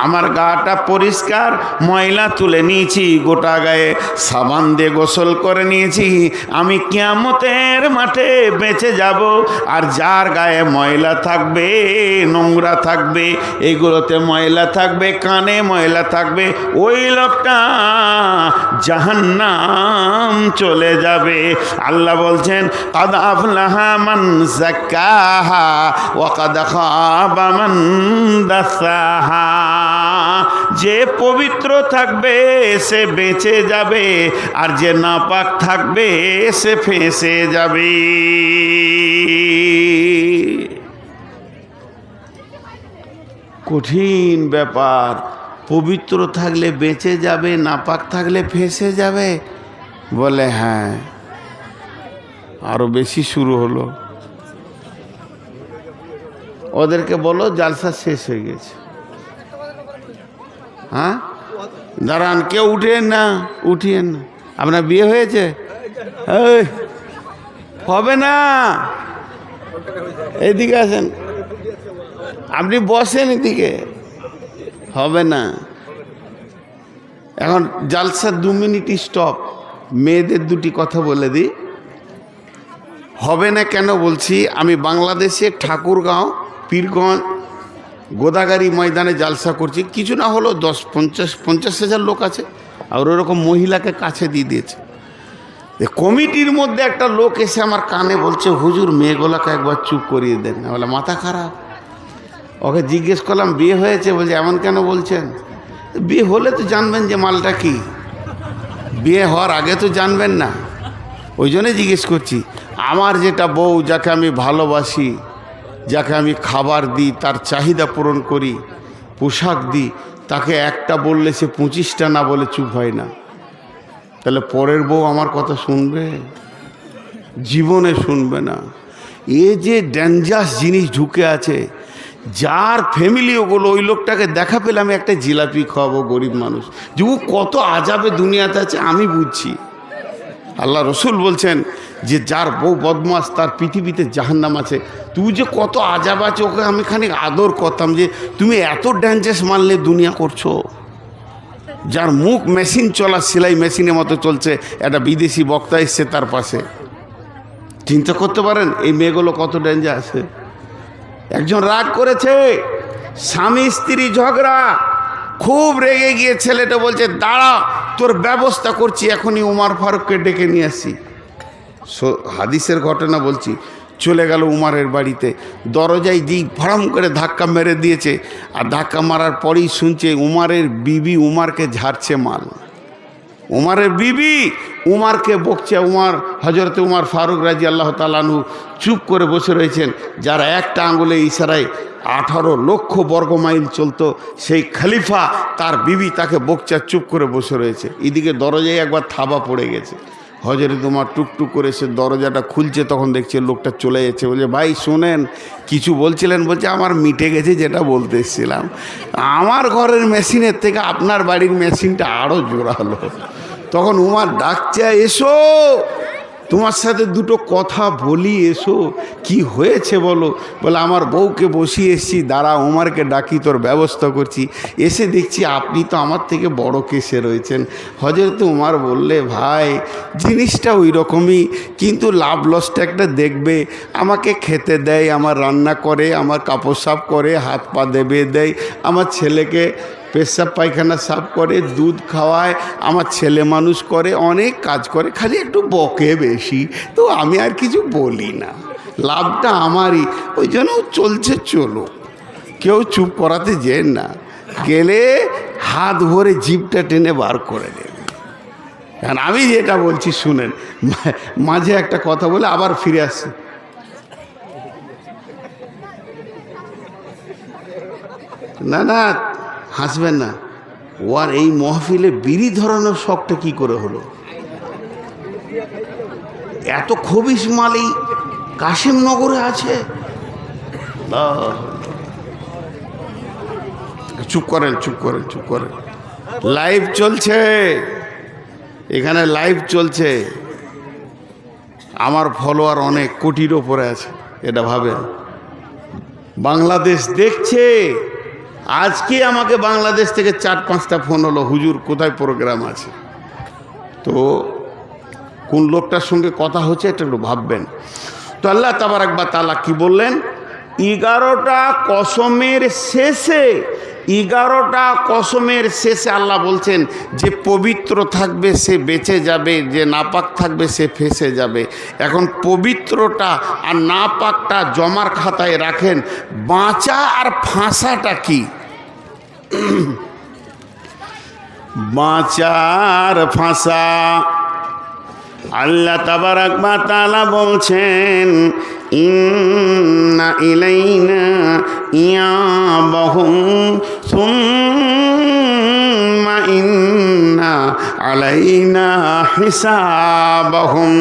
আমার গাটা পরিষ্কার, ময়লা তুলে নিয়েছি, গোটা গায়ে সাবান দিয়ে গোসল করে নিয়েছি, আমি কিয়ামতের মাঠে বেঁচে যাব। আর যার গায়ে ময়লা থাকবে, নোংরা থাকবে, এইগুলোতে ময়লা থাকবে, কানে ময়লা থাকবে, ওই লোকটা জাহান্নাম চলে যাবে। আল্লাহ বলছেন, কাদ আফলাহা মান যাক্কাহা ওয়া কাদ খাবা মান দাসাহা। যে পবিত্র থাকবে সে বেঁচে যাবে, আর যে নাপাক থাকবে সে ফেঁসে যাবে। কঠিন ব্যাপার। পবিত্র থাকলে বেঁচে যাবে, নাপাক থাকলে ফেঁসে যাবে। বলে হ্যাঁ, আরো বেশি শুরু হলো। ওদেরকে বলো জালসা শেষ হয়ে গেছে। হ্যাঁ, দাঁড়ান, কেউ উঠিয়েন না, উঠিয়েন না। আপনার বিয়ে হয়েছে? হবে না, এদিকে আসেন, আপনি বসেন এদিকে, হবে না। এখন জালসা 2 মিনিট স্টপ। মেয়েদের দুটি কথা বলে দিই। হবে না কেন বলছি, আমি বাংলাদেশে ঠাকুরগাঁও, পীরগঞ্জ, গোদাগাড়ি ময়দানে জালসা করছি। কিছু না হলো 50,000 লোক আছে, আর ওরকম মহিলাকে কাছে দিয়ে দিয়েছে। কমিটির মধ্যে একটা লোক এসে আমার কানে বলছে, হুজুর মেয়েগুলাকে একবার চুপ করিয়ে দেন। বলে মাথা খারাপ। ওকে জিজ্ঞেস করলাম বিয়ে হয়েছে? বলছে এমন কেন বলছেন? বিয়ে হলে তো জানবেন যে মালটা কি, বিয়ে হওয়ার আগে তো জানবেন না, ওই জন্যই জিজ্ঞেস করছি। আমার যেটা বউ, যাকে আমি ভালোবাসি, যাকে আমি খাবার দিই, তার চাহিদা পূরণ করি, পোশাক দিই, তাকে একটা বললে সে 25টা না বলে চুপ হয় না। তাহলে পরের বউ আমার কথা শুনবে? জীবনে শুনবে না। এ যে ডেঞ্জারাস জিনিস ঢুকে আছে, যার ফ্যামিলি ওগুলো, ওই লোকটাকে দেখা পেলে আমি একটা জিলাপি খাওয়াবো। গরিব মানুষ যে ও কত আজাবে দুনিয়াতে আছে আমি বুঝছি। আল্লাহ রসুল বলছেন যে যার বউ বদমাস তার পৃথিবীতে জাহান্নাম আছে। তুই যে কত আজাব আছে, ওকে আমি খানিক আদর করতাম যে তুমি এত ডেঞ্জারাস মানলে দুনিয়া করছো। যার মুখ মেশিন চলা, সেলাই মেশিনের মতো চলছে, একটা বিদেশি বক্তা এসছে তার পাশে। চিন্তা করতে পারেন এই মেয়েগুলো কত ডেঞ্জার আছে। একজন রাগ করেছে, স্বামী স্ত্রী ঝগড়া, খুব রেগে গিয়ে ছেলেটা বলছে দাঁড়া তোর ব্যবস্থা করছি, এখনই উমার ফারুককে ডেকে নিয়ে আসি। হাদিসের ঘটনা বলছি। চলে গেল উমারের বাড়িতে, দরজায় দিক ভড়াম করে ধাক্কা মেরে দিয়েছে। আর ধাক্কা মারার পরেই শুনছে উমারের বিবি উমারকে ঝাড়ছে মাল। উমারের বিবি উমারকে বকছে। উমার, হজরতে উমার ফারুক রাদিয়াল্লাহু তাআলা আনহু চুপ করে বসে রয়েছেন। যারা একটা আঙ্গুলে ইশারায় 18 লক্ষ বর্গমাইল চলতো, সেই খলিফা তার বিবি তাকে বকছে, চুপ করে বসে রয়েছে। এদিকে দরজায় একবার থাবা পড়ে গেছে। হজরত উমর টুকটুক করে সে দরজাটা খুলছে, তখন দেখছে লোকটা চলে যাচ্ছে। বলছে ভাই শোনেন, কিছু বলছিলেন? বলছে আমার মিটে গেছে যেটা বলতে এসেছিলাম। আমার ঘরের মেশিনের থেকে আপনার বাড়ির মেশিনটা আরও জোরালো। তখন উমর ডাকছে, এসো তোমার সাথে দুটো কথা বলি, এসো। কি হয়েছে বলো? বলে আমার বউকে বসিয়ে এসেছি, দাঁড়া উমরকে ডাকি, তোর ব্যবস্থা করছি। এসে দেখছি আপনি তো আমার থেকে বড় কেসে রয়েছেন। হযরত উমর বললে, ভাই জিনিসটা ওই রকমই, কিন্তু লাভ লসটা একটা দেখবে। আমাকে খেতে দেয়, আমার রান্না করে, আমার কাপড় সাফ করে, হাত পা দেবে দেয়, আমার ছেলেকে পেশাব পায়খানা সাফ করে, দুধ খাওয়ায়, আমার ছেলে মানুষ করে, অনেক কাজ করে, খালি একটু বকে বেশি। তো আমি আর কিছু বলি না, লাভটা আমারই, ওই জন্য চলছে চলো, কেউ চুপ করাতে যেন না, গেলে হাত ভরে জিভটা টেনে বার করে দেবে। কারণ আমি যেটা বলছি শুনেন, মাঝে একটা কথা বলে আবার ফিরে আসছি। না না হাসবেন না, ওর এই মহফিলে বিড়ি ধরানোর শখটা কি করে হলো? এত খবিস মালি কাশিমনগরে আছে। চুপ করেন চুপ করেন চুপ করেন, লাইভ চলছে এখানে, লাইভ চলছে। আমার ফলোয়ার অনেক কোটির ওপরে আছে, এটা ভাবেন। বাংলাদেশ দেখছে। আজকে আমাকে বাংলাদেশ থেকে 4-5টা ফোন হলো, হুজুর কোথায় প্রোগ্রাম আছে। তো কোন লোকটার সঙ্গে কথা হচ্ছে এটা একটু ভাববেন। তো আল্লাহ তাবারাক ওয়া তাআলা কি বললেন? 11টা কসমের শেষে, 11টা কসমের শেষে আল্লাহ বলছেন যে পবিত্র থাকবে সে বেঁচে যাবে, যে নাপাক থাকবে সে ফেঁসে যাবে। এখন পবিত্রটা আর নাপাকটা জমার খাতায় রাখেন। বাঁচা আর ফাঁসাটা কি? বাঁচার ফাঁসা আল্লাহ তাবারাক ওয়া তাআলা বলছেন, ইন্না ইলাইনা ইয়াবাহুম সুম্মা ইন্না আলাইনা হিসাবাহুম।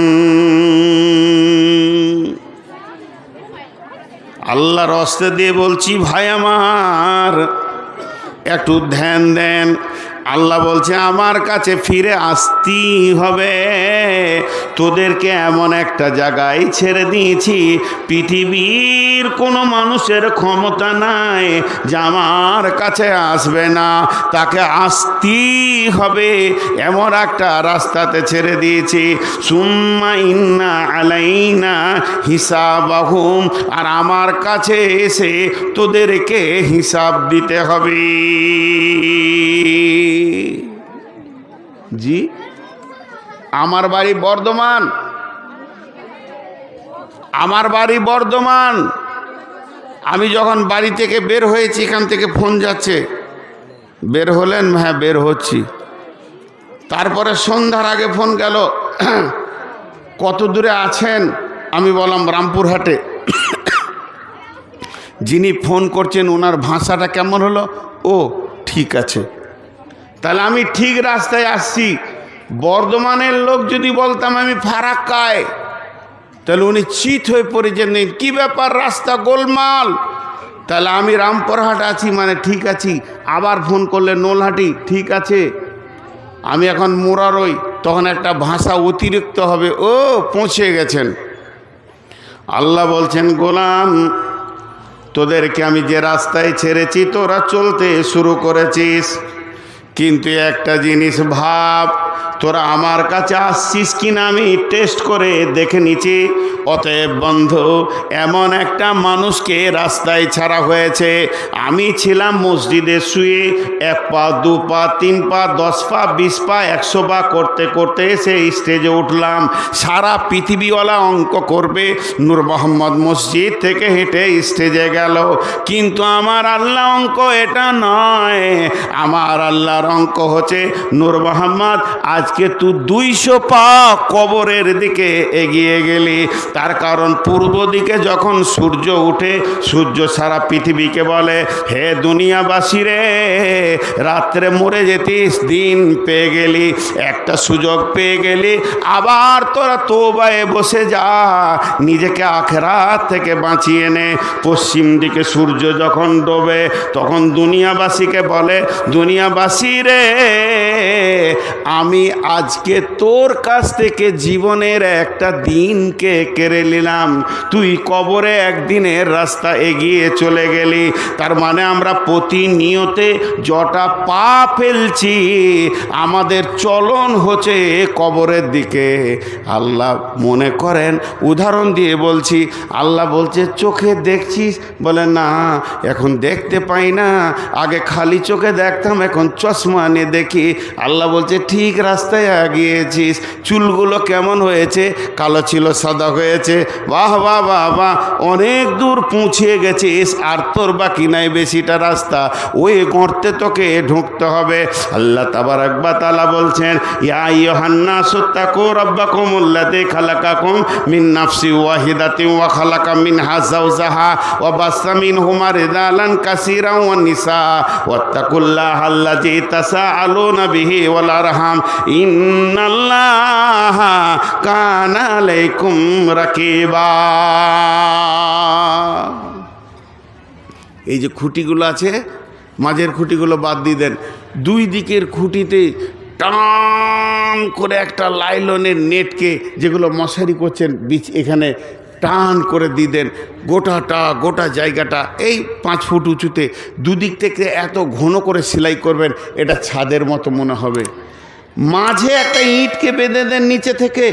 আল্লাহর রাস্তে দিয়ে বলছি, ভাই আমার একটু ধ্যান দেন। আল্লাহ বলছে আমার কাছে ফিরে আসতেই হবে। তোদেরকে এমন একটা জায়গায় ছেড়ে দিয়েছি, পৃথিবীর কোনো মানুষের ক্ষমতা নাই যে আমার কাছে আসবে না, তাকে আসতেই হবে। এমন একটা রাস্তাতে ছেড়ে দিয়েছি। সুম্মা ইন্না আলাইনা হিসাবাহুম, আর আমার কাছে এসে তোদেরকে হিসাব দিতে হবে। জি, আমার বাড়ি বর্ধমান, আমার বাড়ি বর্ধমান। আমি যখন বাড়ি থেকে বের হয়েছি, এখান থেকে ফোন যাচ্ছে, বের হলেন? হ্যাঁ বের হচ্ছি। তারপরে সন্ধ্যার আগে ফোন গেল, কত দূরে আছেন? আমি বললাম রামপুরহাটে। যিনি ফোন করছেন ওনার ভাষাটা কেমন হলো? ও ঠিক আছে, তাহলে আমি ঠিক রাস্তায় আসছি। বর্ধমানের লোক যদি বলতাম আমি ফারাক্কায়, তাহলে উনি চিত হয়ে পড়ে যেতেন, কি ব্যাপার রাস্তা গোলমাল। তাহলে আমি রামপুরহাট আছি মানে ঠিক আছি। আবার ফোন করলে নলহাটি, ঠিক আছে। আমি এখন মোরারই, তখন একটা ভাষা অতিরিক্ত হবে, ও পৌঁছে গেছেন। আল্লাহ বলছেন, গোলাম তোদেরকে আমি যে রাস্তায় ছেড়েছি তোরা চলতে শুরু করেছিস, কিন্তু একটা জিনিস ভাব, তোরা আমার কাছে আসছিস কিনা আমি টেস্ট করে দেখে নিচ্ছি। অতএব বন্ধু, এমন একটা মানুষকে রাস্তায় ছাড়া হয়েছে। আমি ছিলাম মসজিদে শুয়ে, 1 পা 2 পা 3 পা 10 পা 20 পা 100 পা করতে করতে এসে স্টেজে উঠলাম। সারা পৃথিবীওয়ালা অঙ্ক করবে নূর মোহাম্মদ মসজিদ থেকে হেঁটে স্টেজে গেল, কিন্তু আমার আল্লাহ অঙ্ক এটা নয়। আমার আল্লাহর অঙ্ক হচ্ছে নূর মোহাম্মদ আজ আজকে তুই 200 পা কবরের দিকে এগিয়ে গেলি। তার কারণ পূর্ব দিকে যখন সূর্য উঠে, সূর্য সারা পৃথিবীকে বলে, হে দুনিয়াবাসী রে, রাত্রে মরে যেতিস, দিন পেয়ে গেলি, একটা সুযোগ পেয়ে গেলি, আবার তোরা তওবায়ে বসে যা, নিজেকে আখিরাত থেকে বাঁচিয়ে নে। পশ্চিম দিকে সূর্য যখন ডোবে তখন দুনিয়াবাসীকে বলে, দুনিয়াবাসী রে, আমি আজকে তোর কাছ থেকে জীবনের একটা দিনকে কেড়ে নিলাম, তুই কবরে একদিনের রাস্তা এগিয়ে চলে গেলি। তার মানে আমরা প্রতিনিয়তে জটা পা ফেলছি, আমাদের চলন হচ্ছে কবরের দিকে। আল্লাহ মনে করেন, উদাহরণ দিয়ে বলছি, আল্লাহ বলছে চোখে দেখছিস? বলে না, এখন দেখতে পাই না, আগে খালি চোখে দেখতাম, এখন চশমা নিয়ে দেখি। আল্লাহ বলছে ঠিক রাস্তায় এগিয়েছিস। চুলগুলো কেমন হয়েছে? কালো ছিল সাদা হয়েছে। বাহ বাহ বাহ বাহ, অনেক দূর পৌঁছে গেছিস, আর তোর বাকি নাই বেশিটা রাস্তা, ওই গর্তে তোকে ঢুকতে হবে। আল্লাহ তাবারাক ওয়া তাআলা বলছেন, ইয়া আইয়ুহান নাসু তাকু রাব্বাকুমুল্লাযী খালাকাকুম মিন নাফসিন ওয়াহিদাতিন ওয়া খালাকা মিনহা যাওজাহা ওয়া বাসসা মিনহুমা রিজালান কাসীরান ওয়ান নিসা ওয়াত্তাকুল্লাহা আল্লাযী তাসাআলুনা বিহি ওয়াল আরহাম ইন্নাল্লাহা কানা আলাইকুম রাকিবা। এই যে খুঁটিগুলো আছে, মাঝের খুঁটিগুলো বাদ দিয়ে দেন, দুই দিকের খুঁটিতে টান করে একটা লাইলনের নেটকে, যেগুলো মশারি করছেন বিচ, এখানে টান করে দিয়ে দেন, গোটা জায়গাটা এই 5 ফুট উঁচুতে দুদিক থেকে এত ঘন করে সেলাই করবেন, এটা ছাদের মতো মনে হবে। মাঝে একটা ইঁটকে বেঁধে দেন, নিচে থেকে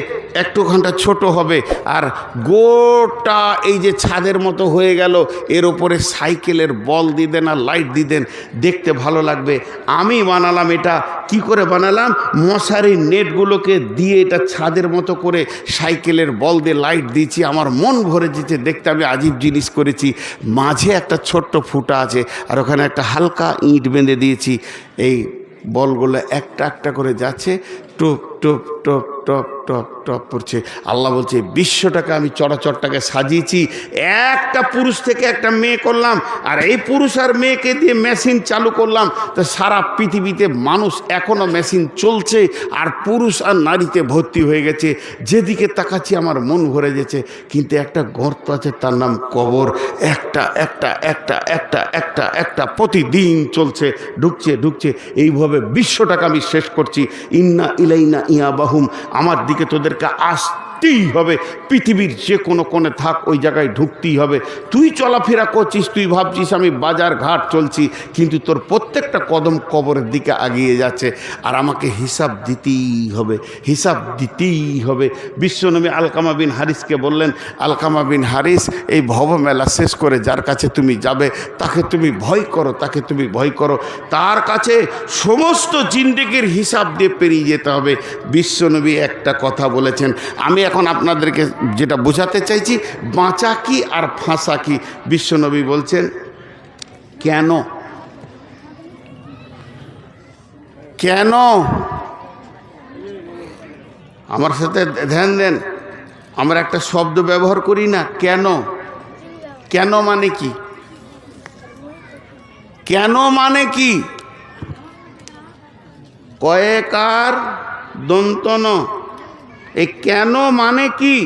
একটুখানটা ছোট হবে, আর গোটা এই যে ছাদের মতো হয়ে গেল, এর ওপরে সাইকেলের বল দিয়ে দেন আর লাইট দিয়ে দেন, দেখতে ভালো লাগবে। আমি বানালাম এটা, কি করে বানালাম? মশারির নেটগুলোকে দিয়ে এটা ছাদের মতো করে সাইকেলের বল দিয়ে লাইট দিয়েছি, আমার মন ভরে দিচ্ছে, দেখতে আমি আজীব জিনিস করেছি। মাঝে একটা ছোট্ট ফুটা আছে, আর ওখানে একটা হালকা ইঁট বেঁধে দিয়েছি। এই বলগুলো একটা একটা করে যাচ্ছে, top top top top top top পড়ছে। আল্লাহ বলছে বিশ্বটাকে আমি চরাচরটাকে সাজিয়েছি, একটা পুরুষ থেকে একটা মেয়ে করলাম, আর এই পুরুষ আর মেয়েকে দিয়ে মেশিন চালু করলাম। তো সারা পৃথিবীতে মানুষ এখনও মেশিন চলছে, আর পুরুষ আর নারীতে ভর্তি হয়ে গেছে। যেদিকে তাকাচ্ছি আমার মন ভরে গেছে, কিন্তু একটা গর্ত আছে, তার নাম কবর। একটা একটা একটা একটা একটা একটা প্রতিদিন চলছে, ঢুকছে। এইভাবে বিশ্বটাকে আমি শেষ করছি। ইন্না ইলাইনা ইয়াবাহুম, আমার দিকে তোদেরকে আসতেই হবে। পৃথিবীর যে কোনো কোণে থাক, ওই জায়গায় ঢুকতেই হবে। তুই চলাফেরা করছিস, তুই ভাবছিস আমি বাজার ঘাট চলছি, কিন্তু তোর প্রত্যেকটা কদম কবরের দিকে এগিয়ে যাচ্ছে, আর আমাকে হিসাব দিতেই হবে। বিশ্বনবী আলকামা বিন হারিসকে বললেন, আলকামা বিন হারিস, এই ভবমেলা শেষ করে যার কাছে তুমি যাবে, তাকে তুমি ভয় করো, তার কাছে সমস্ত জিন্দেগির হিসাব দিয়ে পেরিয়ে যেতে হবে। বিশ্বনবী একটা কথা বলেছেন, আমি এখন আপনাদেরকে যেটা বোঝাতে চাইছি, বাঁচা কি আর ফাঁসা কি। বিশ্বনবী বলছেন, কেন আমার সাথে ধ্যান দেন, আমরা একটা শব্দ ব্যবহার করি না, কেন মানে কি? কয়েকার দন্তন, এই কেন মানে কি?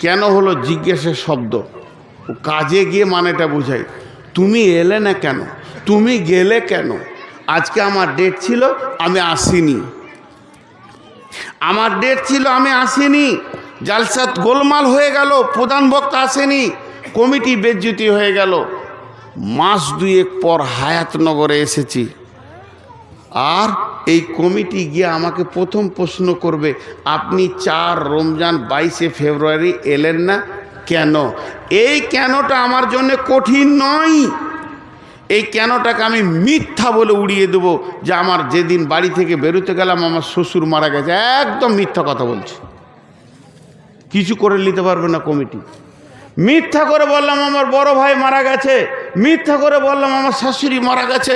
কেন হলো জিজ্ঞাসার শব্দ, কাজে গিয়ে মানেটা বোঝায়। তুমি এলে না কেন? তুমি গেলে কেন? আজকে আমার ডেট ছিল, আমি আসিনি। জালসাত গোলমাল হয়ে গেল, প্রধান বক্তা আসেনি, কমিটি বেজ্জতি হয়ে গেল। মাস 2 পর হায়াতনগরে এসেছি, আর এই কমিটি গিয়ে আমাকে প্রথম প্রশ্ন করবে, আপনি 4 রমজান 22 ফেব্রুয়ারি এলেন না কেন? এই কেনটা আমার জন্য কঠিন নয়। এই কেনটাকে আমি মিথ্যা বলে উড়িয়ে দেবো, যে আমার যেদিন বাড়ি থেকে বেরোতে গেলাম আমার শ্বশুর মারা গেছে, একদম মিথ্যা কথা বলছি, কিছু করে নিতে পারবে না কমিটি। মিথ্যা করে বললাম আমার বড় ভাই মারা গেছে, মিথ্যা করে বললাম আমার শাশুড়ি মারা গেছে,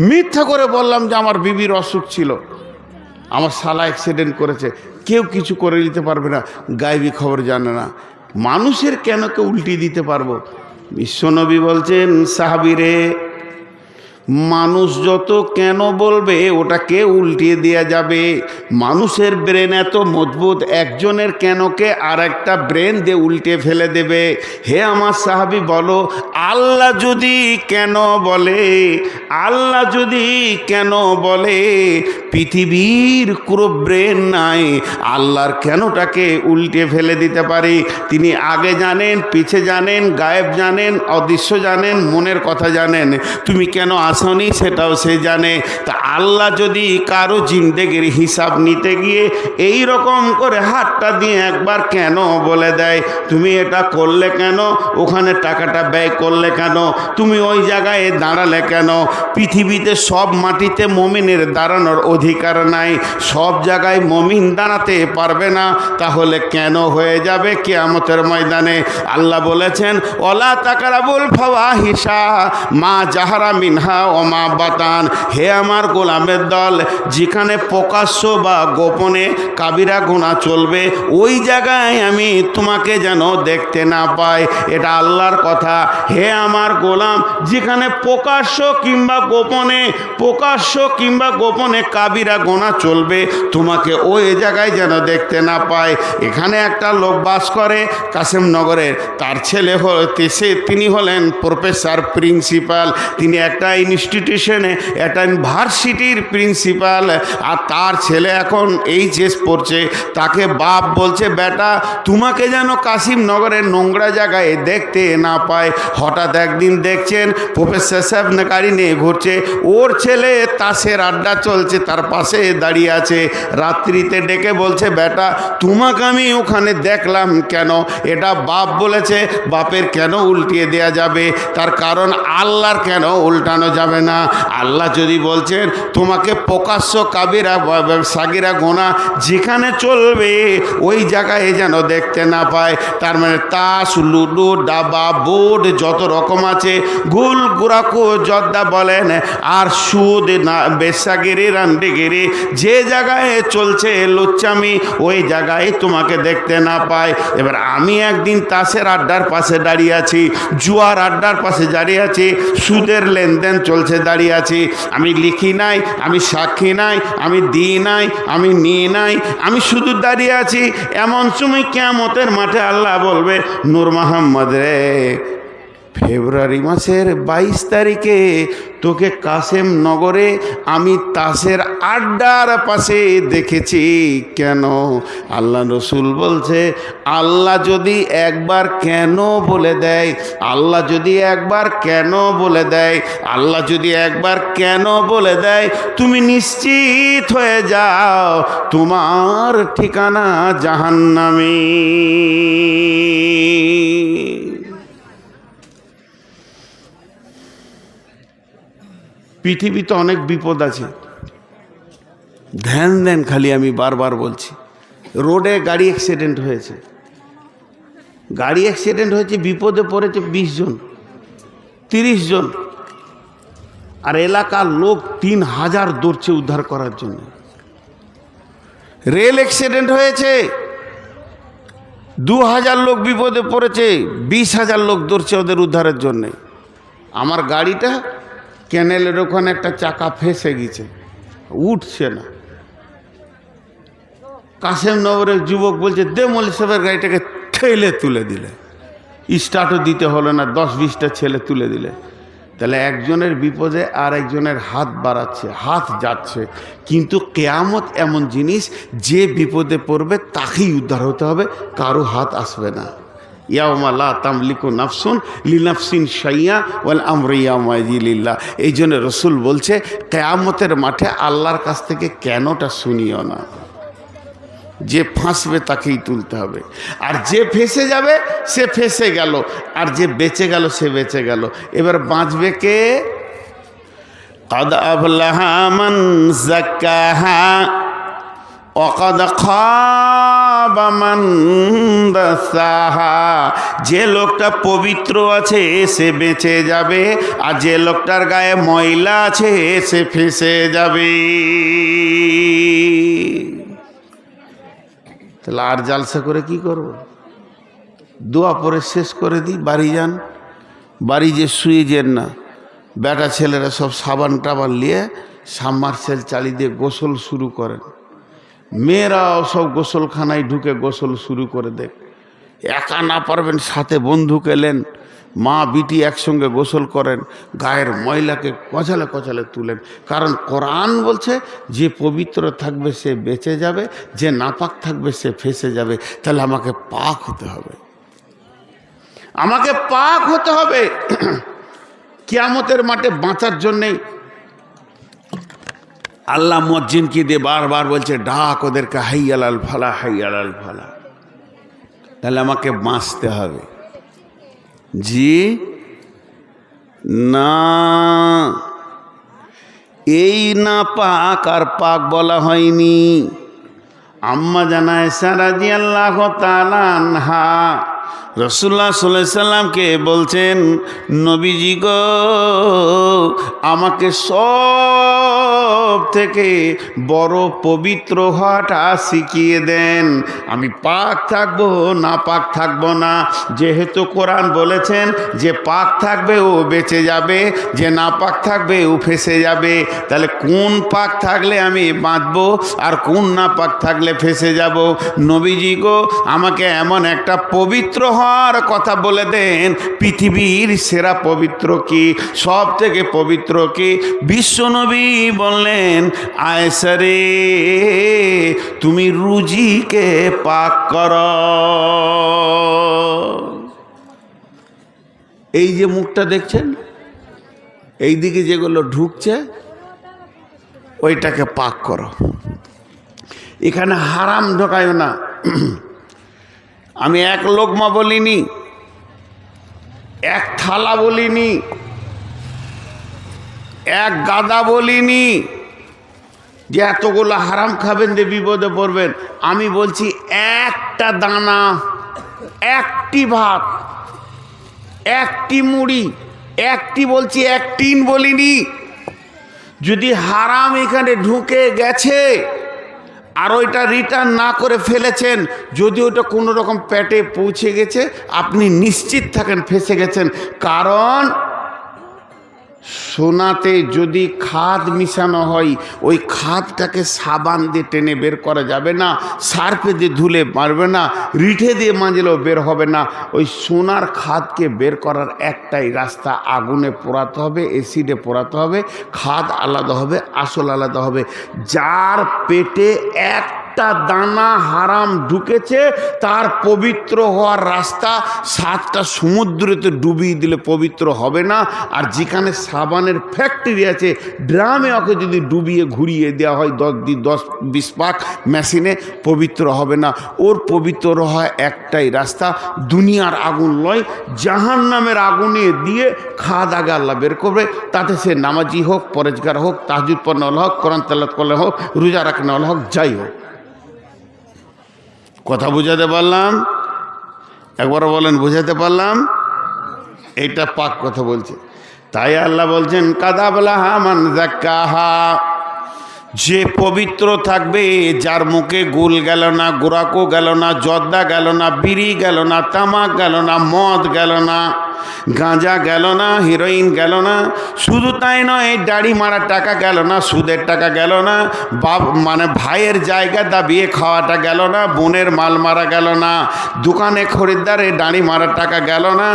মিথ্যা করে বললাম যে আমার বিবির অসুখ ছিল। আমার শালা অ্যাক্সিডেন্ট করেছে, কেউ কিছু করে দিতে পারবে না, গায়েবী খবর জানে না। মানুষের কেন কেউ উল্টিয়ে দিতে পারবো? বিশ্বনবী বলছেন, সাহাবীরে, মানুষ যত কেন বলবে ওটাকে উল্টিয়ে দেওয়া যাবে। মানুষের ব্রেন এত মজবুত, একজনের কেনকে আর একটা ব্রেন দিয়ে উল্টে ফেলে দেবে। হে আমার সাহাবী, বলো, আল্লাহ যদি কেন বলে, আল্লাহ যদি কেন বলে, পৃথিবীর কোনো ব্রেন নাই, আল্লাহর কেনটাকে উল্টে ফেলে দিতে পারি। তিনি আগে জানেন, পিছে জানেন, গায়েব জানেন, অদৃশ্য জানেন, মনের কথা জানেন। তুমি কেন আসনি সেটাও সে জানে। তা আল্লাহ যদি কারো জিন্দেগির হিসাব নিতে গিয়ে এই রকম করে হাতটা দিয়ে একবার কেন বলে দেয়, তুমি এটা করলে কেন, ওখানে টাকাটা ব্যয় করলে কেন, তুমি ওই জায়গায় দাঁড়ালে কেন? পৃথিবীতে সব মাটিতে মুমিনের দাঁড়ানোর অধিকার নাই, সব জায়গায় মুমিন দাঁড়াতে পারবে না। তাহলে কেন হয়ে যাবে কিয়ামতের ময়দানে? আল্লাহ বলেছেন, ওয়ালা তাকরাবুল ফাওয়াহিশা মা জাহারা মিনহা ও মা বাতান। হে আমার গোলামের দল, যেখানে প্রকাশ্য বা গোপনে কাবিরা গুনাহ চলবে, ওই জায়গায় আমি তোমাকে যেন দেখতে না পাই। এটা আল্লাহর কথা। হে আমার গোলাম, যেখানে প্রকাশ্য কিংবা গোপনে, প্রকাশ্য কিংবা গোপনে কাবিরা গুনাহ চলবে, তোমাকে ওই জায়গায় যেন দেখতে না পায়। এখানে একটা লোক বাস করে কাসেমনগরের, তার ছেলে তিনি হলেন প্রফেসর প্রিন্সিপাল, তিনি একটা ইনস্টিটিউশনে, একটা ইউনিভার্সিটির প্রিন্সিপাল, আর তার ছেলে এখন এইচএস পড়ছে। তাকে বাপ বলছে, বেটা তোমাকে যেন কাসিমনগরের নোংরা জায়গায় দেখতে না পায়। হঠাৎ একদিন দেখছেন প্রফেসর সাহেব গাড়ি নিয়ে ঘুরছে, ওর ছেলে তাসের আড্ডা চলছে, তার পাশে দাঁড়িয়ে আছে। রাত্রিতে ডেকে বলছে, বেটা তোমাকে আমি ওখানে দেখলাম কেন? এটা বাপ বলেছে। বাপের কেন উল্টিয়ে দেয়া যাবে? তার কারণ আল্লাহর কেন উল্টানো যাবে না? আল্লাহ যদি বলছেন তোমাকে প্রকাশ্য কাবিরা সাগিরা গোনা যেখানে চলবে ওই জায়গায় যেন দেখতে না পায়, তার মানে তাস, লুডো, ডাবা, বোর্ড যত রকম আছে, গুল গুরাকু জর্দা বলেন, আর সুদ না বেশ্যাগিরি রান্ডিগিরি, যে জায়গায় চলছে লুচ্চামি, ওই জায়গায় তোমাকে দেখতে না পায়। এবার আমি একদিন তাসের আড্ডার পাশে দাঁড়িয়ে আছি, জুয়ার আড্ডার পাশে দাঁড়িয়ে আছি, সুদের লেনদেন চলছে দাঁড়িয়ে আছি। আমি লিখি নাই, আমি সাক্ষী নাই, আমি দিই নাই, আমি নিই নাই, আমি শুধু দাঁড়িয়ে আছি। এমন সময় কিয়ামতের মাঠে আল্লাহ বলবে, নূর মোহাম্মদ রে, ফেব্রুয়ারি মাসের 22 তারিখে তোকে কাসেমনগরে আমি তাসের আড্ডার পাশে দেখেছি। কেন? আল্লাহ রসুল বলছে, আল্লাহ যদি একবার কেন বলে দেয়, আল্লাহ যদি একবার কেন বলে দেয়, আল্লাহ যদি একবার কেন বলে দেয়, তুমি নিশ্চিত হয়ে যাও তোমার ঠিকানা জাহান্নামে। পৃথিবীতে অনেক বিপদ আছে, ধ্যান দেন খালি, আমি বারবার বলছি। রোডে গাড়ি অ্যাক্সিডেন্ট হয়েছে, গাড়ি অ্যাক্সিডেন্ট হয়েছে, বিপদে পড়েছে 20 জন 30 জন, আর এলাকার লোক 3000 দৌড়ছে উদ্ধার করার জন্য। রেল অ্যাক্সিডেন্ট হয়েছে, 2000 লোক বিপদে পড়েছে, 20,000 লোক দৌড়ছে ওদের উদ্ধারের জন্যে। আমার গাড়িটা ক্যানেলের ওখানে একটা চাকা ফেঁসে গেছে, উঠছে না। কাসেমনগরের যুবক বলছে, দে মৌলী সাহেবের গাড়িটাকে ঠেলে তুলে দিলে, স্টার্টও দিতে হলো না, 10-20টা ছেলে তুলে দিলে। তাহলে একজনের বিপদে আর একজনের হাত বাড়াচ্ছে, হাত যাচ্ছে। কিন্তু কিয়ামত এমন জিনিস, যে বিপদে পড়বে তাকেই উদ্ধার হতে হবে, কারো হাত আসবে না। ইয়াউমা লা তামলিকু নাফসুন লিনাফসিন শাইয়া ওয়াল আমরু ইয়াউমা লিল্লাহ। এই জন্য রসুল বলছে, কিয়ামতের মাঠে আল্লাহর কাছ থেকে কেনটা শুনিও না। যে ফাঁসবে তাকেই তুলতে হবে, আর যে ফেঁসে যাবে সে ফেঁসে গেল, আর যে বেঁচে গেল সে বেঁচে গেল। এবার বাঁচবে কে? قد أفلح من زكاها وقد خاب খাবা মান দাসাহা, যে লোকটা পবিত্র আছে সে বেঁচে যাবে, আর যে লোকটার গায়ে ময়লা আছে সে ফেঁসে যাবে। তাহলে আর জালসা করে কি করব? দোয়া পরে শেষ করে দিই, বাড়ি যান। বাড়ি যে শুয়ে যেন না, বেটা ছেলেরা সব সাবান টাবান নিয়ে সাবমার্সেল চালিয়ে দিয়ে গোসল শুরু করেন। মেয়েরাও সব গোসলখানায় ঢুকে গোসল শুরু করে দেখ। একা না পারবেন, সাথে বন্ধুকে এলেন, মা বিটি একসঙ্গে গোসল করেন, গায়ের ময়লাকে কচালে কচালে তুলেন। কারণ কোরআন বলছে যে পবিত্র থাকবে সে বেঁচে যাবে, যে নাপাক থাকবে সে ফেঁসে যাবে। তাহলে আমাকে পাক হতে হবে, আমাকে পাক হতে হবে। কিয়ামতের মাঠে বাঁচার জন্যেই আল্লাহ মুয়াজ্জিনকে দিয়ে বারবার বলছে, ডাক ওদেরকে, হাইয়াল আল ফালা, হাইয়াল আল ফালা। তাহলে আমাকে বাঁচতে হবে। জি না, এই না পাক আর পাক বলা হয়নি। আম্মা জানা আয়েশা রাদিয়াল্লাহু তাআলা আনহা রাসূলুল্লাহ সাল্লাল্লাহু আলাইহি সাল্লামকে বলছেন, নবীজি গো, আমাকে সব থেকে বড় পবিত্র হওয়াটা শিখিয়ে দেন। আমি পাক থাকবো না পাক থাকবো না। যেহেতু কোরআন বলেছেন যে পাক থাকবে ও বেঁচে যাবে, যে না পাক থাকবে ও ফেঁসে যাবে। তাহলে কোন পাক থাকলে আমি বাঁচবো আর কোন না পাক থাকলে ফেঁসে যাব? নবীজি গো, আমাকে এমন একটা পবিত্র হওয়ার কথা বলে দেন। পৃথিবীর সেরা পবিত্র কি, সব থেকে পবিত্র কি? বিশ্বনবী বললেন, আয়েশা রে, তুমি রুজিকে পাক করো। এই যে মুখটা দেখছেন, এই দিকে যেগুলো ঢুকছে ওইটাকে পাক করো। এখানে হারাম ঢোকায় না। আমি এক লোকমা বলিনি, এক থালা বলিনি, এক গাদা বলিনি যে এতগুলো হারাম খাবেন যে বিপদে পড়বেন। আমি বলছি একটা দানা, একটি ভাত, একটি মুড়ি, একটি বলছি, এক টিন বলিনি। যদি হারাম এখানে ঢুকে গেছে আর ওইটা রিটার্ন না করে ফেলেছেন, যদি ওইটা কোনো রকম পেটে পৌঁছে গেছে, আপনি নিশ্চিত থাকেন ফেঁসে গেছেন। কারণ সোনাতে যদি খাদ মিশানো হয়, ওই খাদটাকে সাবান দিয়ে টেনে বের করা যাবে না, সার্ফে দিয়ে ধুলে পারবে না, রিঠে দিয়ে মাজলেও বের হবে না। ওই সোনার খাদকে বের করার একটাই রাস্তা, আগুনে পোড়াতে হবে, অ্যাসিডে পোড়াতে হবে। খাদ আলাদা হবে, আসল আলাদা হবে। যার পেটে একটা দানা হারাম ঢুকেছে, তার পবিত্র হওয়ার রাস্তা 7টা সমুদ্রেতে ডুবিয়ে দিলে পবিত্র হবে না। আর যেখানে সাবানের ফ্যাক্টরি আছে, ড্রামে ওকে যদি ডুবিয়ে ঘুরিয়ে দেওয়া হয় 10-20 পাক মেশিনে, পবিত্র হবে না। ওর পবিত্র হয় একটাই রাস্তা, দুনিয়ার আগুন নয়, জাহান্নামের আগুনে দিয়ে খাদ আগে আল্লাহ বের করবে। তাতে সে নামাজি হোক, পরেজগার হোক, তাহাজ্জুদ পড়নেওয়ালা হোক, কোরআন তেলাওয়াত করলে হোক, রোজা রাখনেওয়ালা হোক, যাই হোক। কথা বুঝাতে পারলাম? একবার বলেন, বুঝাতে পারলাম? এইটা পাক কথা বলছে। তাই আল্লাহ বলছেন, কাদাবলাহা মান যাক্কাহা, যে পবিত্র থাকবে, যার মুখে গুল গেল না, গোরাকো গেল না, জর্দা গেল না, বিড়ি গেল না, তামাক গেল না, মদ গেল না, গাঁজা গেল না, হিরোইন গেল না। শুধু তাই নয়, দাড়ি মারার টাকা গেল না, সুদের টাকা গেল না, মানে ভাইয়ের জায়গা দাবিয়ে খাওয়াটা গেল না, বোনের মাল মারা গেল না, দোকানে খরিদ্দারে দাড়ি মারার টাকা গেল না।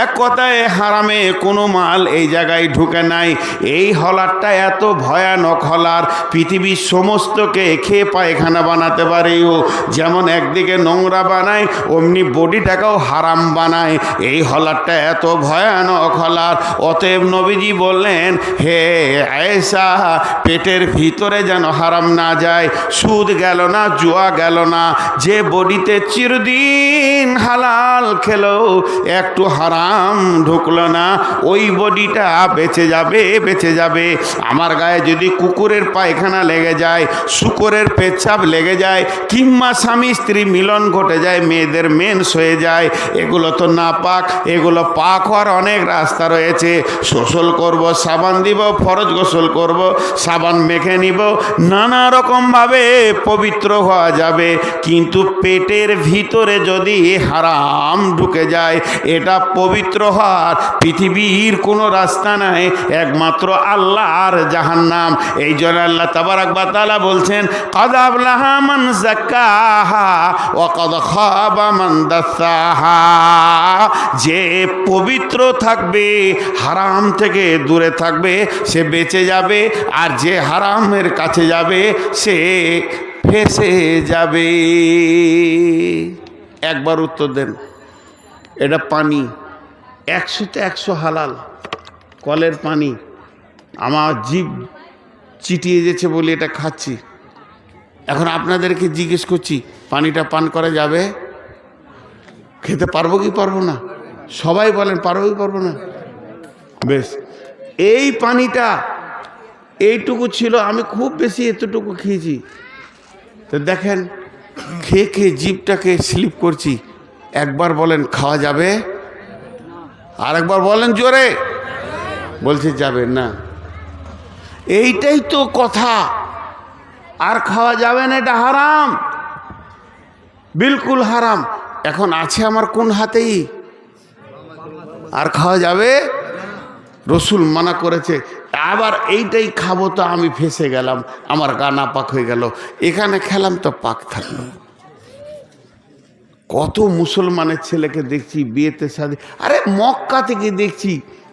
এক কথায় হারামে কোনো মাল এই জায়গায় ঢুকে নাই। এই হলারটা এত ভয়ানক হলার, পৃথিবীর সমস্তকে খেয়ে পায়খানা বানাতে পারে। ও যেমন একদিকে নোংরা বানায়, অমনি বডিটাকেও হারাম বানায়। এই হলারটা এত ভয়ানক হালাল। অতএব নবীজি বললেন, হে আয়েশা, পেটের ভিতরে যেন হারাম না যায়, সুদ গেল না, জুয়া গেল না। যে বডিতে চিরদিন হালাল খেলো, একটু হারাম ঢুকলো না, ওই বডিটা বেঁচে যাবে, বেঁচে যাবে। আমার গায়ে যদি কুকুরের পায়খানা লেগে যায়, শূকরের পেচ্ছাপ লেগে যায়, কিংবা স্বামী স্ত্রী মিলন ঘটে যায়, মেয়েদের মেন্স হয়ে যায়, এগুলো তো না পাক। এগুলো পাক হওয়ার অনেক রাস্তা রয়েছে। গোসল করব, সাবান দিব, ফরজ গোসল করব, সাবান মেখে নিব, নানা রকমভাবে পবিত্র হওয়া যাবে। কিন্তু পেটের ভিতরে যদি হারাম ঢুকে যায়, এটা পবিত্র হওয়ার পৃথিবীর কোনো রাস্তা নাই, একমাত্র আল্লাহর জাহান্নাম। এই জন্য আল্লাহ তাবারাক ওয়া তাআলা বলছেন, ক্বাদ আফলাহা মান যাক্কাহা ওয়া ক্বাদ খাবা মান দাসসাহা। যে পবিত্র থাকবে, হারাম থেকে দূরে থাকবে, সে বেঁচে যাবে। আর যে হারামের কাছে যাবে, সে ফেঁসে যাবে। একবার উত্তর দেন। এটা পানি 100তে 100 হালাল, কলের পানি। আমার জিভ চিটিয়ে যেছে বলে এটা খাচ্ছি। এখন আপনাদেরকে জিজ্ঞেস করছি, পানিটা পান করা যাবে? খেতে পারবো কি পারবো না? সবাই বলেন পারবো কি পারবো না? বেশ, এই পানিটা এইটুকু ছিল, আমি খুব বেশি এতটুকু খেয়েছি। তো দেখেন, খেয়ে খেয়ে জিভটাকে স্লিপ করছি। একবার বলেন খাওয়া যাবে? আর একবার বলেন জোরে। বলছে যাবে না। এইটাই তো কথা। আর খাওয়া যাবে না, এটা হারাম, বিলকুল হারাম। এখন আছে আমার কোন হাতেই? আর খাওয়া যাবে? রসুল মানা করেছে। আবার এইটাই খাবো তো আমি ফেঁসে গেলাম, আমার গা না পাক হয়ে গেল। এখানে খেলাম তো পাক থাকলো। কত মুসলমানের ছেলেকে দেখছি বিয়েতে শাদী। আরে মক্কা থেকে দেখছি,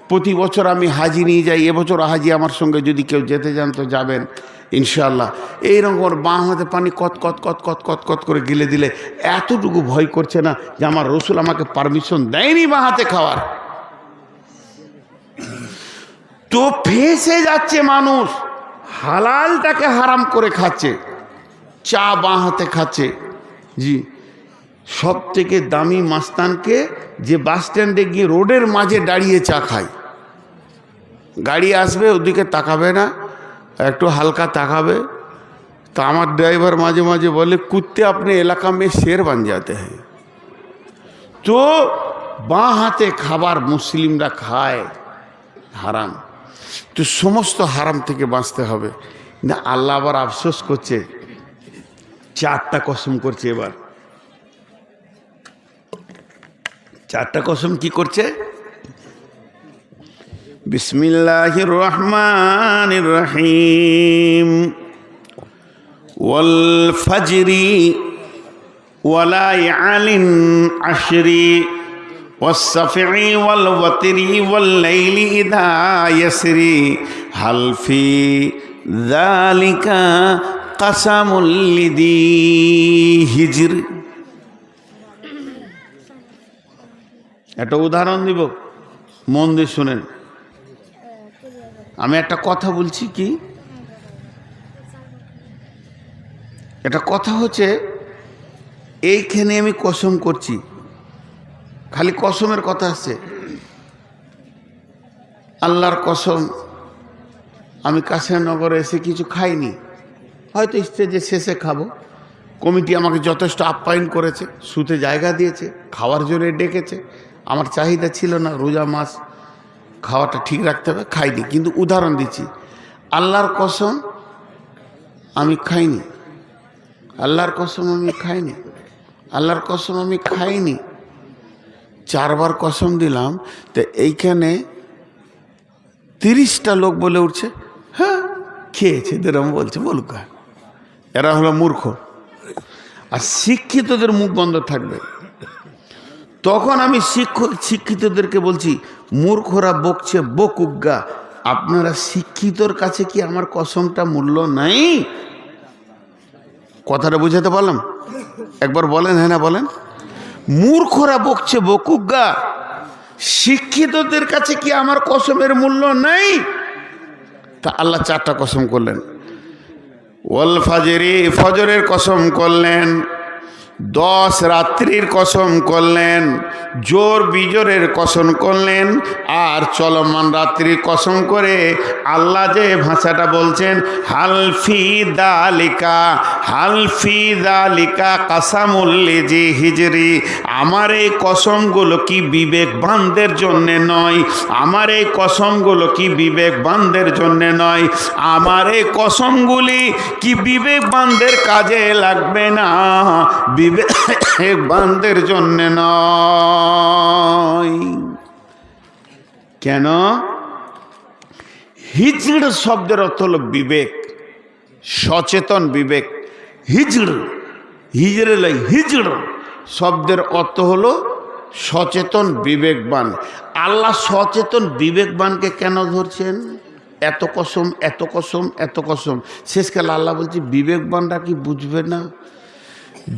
প্রতি বছর আমি হাজি নিয়ে যাই। এবছর হাজি আমার সঙ্গে যদি কেউ যেতে চান তো যাবেন ইনশাআল্লাহ। এইরকম বাঁ হাতে পানি কত কত কত কত কত কত করে গিলে দিলে এতটুকু ভয় করছে না যে আমার রসুল আমাকে পারমিশন দেয়নি বাঁ হাতে খাওয়ার। তো ফেঁসে যাচ্ছে মানুষ, হালালটাকে হারাম করে খাচ্ছে। চা বাঁ হাতে খাচ্ছে। জি, সব থেকে দামি মাস্তানকে যে বাস স্ট্যান্ডে গিয়ে রোডের মাঝে দাঁড়িয়ে চা খায়। গাড়ি আসবে, ওদিকে তাকাবে না, একটু হালকা তাকাবে। তো আমার ড্রাইভার মাঝে মাঝে বলে, কুত্তে আপনি এলাকা মে শের বান যাতে হ্যাঁ। তো বাঁ হাতে খাবার মুসলিমরা খায়, হারাম। তো সমস্ত হারাম থেকে বাঁচতে হবে না। আল্লাহ আবার আফসোস করছে, 4টা কসম করছে। এবার 4টা কসম কি করছে? বিসমিল্লাহির রহমানির রহিম। ওয়াল ফাজরি ওয়ালায়ালিন আশরি ওয়াসসাফি ওয়াল ওয়াতরি ওয়াল লাইলি ইযা ইয়াসরি হাল ফি যালিকা কাসামুল লিযি হিজর। একটা উদাহরণ দিব, মন দিয়ে শুনেন। আমি একটা কথা বলছি, কি এটা কথা হচ্ছে, এইখানে আমি কসম করছি, খালি কসমের কথা আসছে। আল্লাহর কসম, আমি কাশিয়ানগরে এসে কিছু খাইনি, হয়তো স্টেজে শেষে খাবো। কমিটি আমাকে যথেষ্ট আপ্যায়ন করেছে, শুতে জায়গা দিয়েছে, খাওয়ার জন্য ডেকেছে। আমার চাহিদা ছিল না, রোজা মাস খাওয়াটা ঠিক রাখতে হবে, খাইনি। কিন্তু উদাহরণ দিচ্ছি, আল্লাহর কসম আমি খাইনি, আল্লাহর কসম আমি খাইনি, আল্লাহর কসম আমি খাইনি। 4 বার কসম দিলাম। তো এইখানে 30টা লোক বলে উঠছে, হ্যাঁ খেয়েছে, এরকম বলছে, বলুক। এরা হলো মূর্খ। আর শিক্ষিতদের মুখ বন্ধ থাকবে। তখন আমি শিক্ষিতদেরকে বলছি, মূর্খরা বকছে, বকুগা। আপনারা শিক্ষিতর কাছে কি আমার কসমটা মূল্য নাই? কথাটা বুঝাতে পারলাম? একবার বলেন, হ্যাঁ না বলেন। মূর্খরা বকছে, বকুগা। শিক্ষিতদের কাছে কি আমার কসমের মূল্য নেই? তা আল্লাহ 4টা কসম করলেন। ওয়াল ফাজরি, ফজরের কসম করলেন, 10 রাত্রির কসম করলেন, জোর বিজোরের কসম করলেন, আর চলমান রাত্রির কসম করে আল্লাহ যে ভাষাটা বলছেন, হালফি দালিকা কাসামুল লিজি হিজরি, আমার এই কসমগুলো কি বিবেকবানদের জন্যে নয়? আমার এই কসমগুলো কি বিবেকবানদের জন্যে নয়? আমার এই কসমগুলি কি বিবেকবানদের কাজে লাগবে না? বিবেকবানদের জন্যে নয়। কেন? হিজড় শব্দের অর্থ হলো বিবেক, সচেতন বিবেক। হিজড় শব্দের অর্থ হলো সচেতন বিবেকবান। আল্লাহ সচেতন বিবেকবানকে কেন ধরছেন? এত কসম, এত কসম, এত কসম। শেষকালে আল্লাহ বলছে বিবেকবানরা কি বুঝবে না?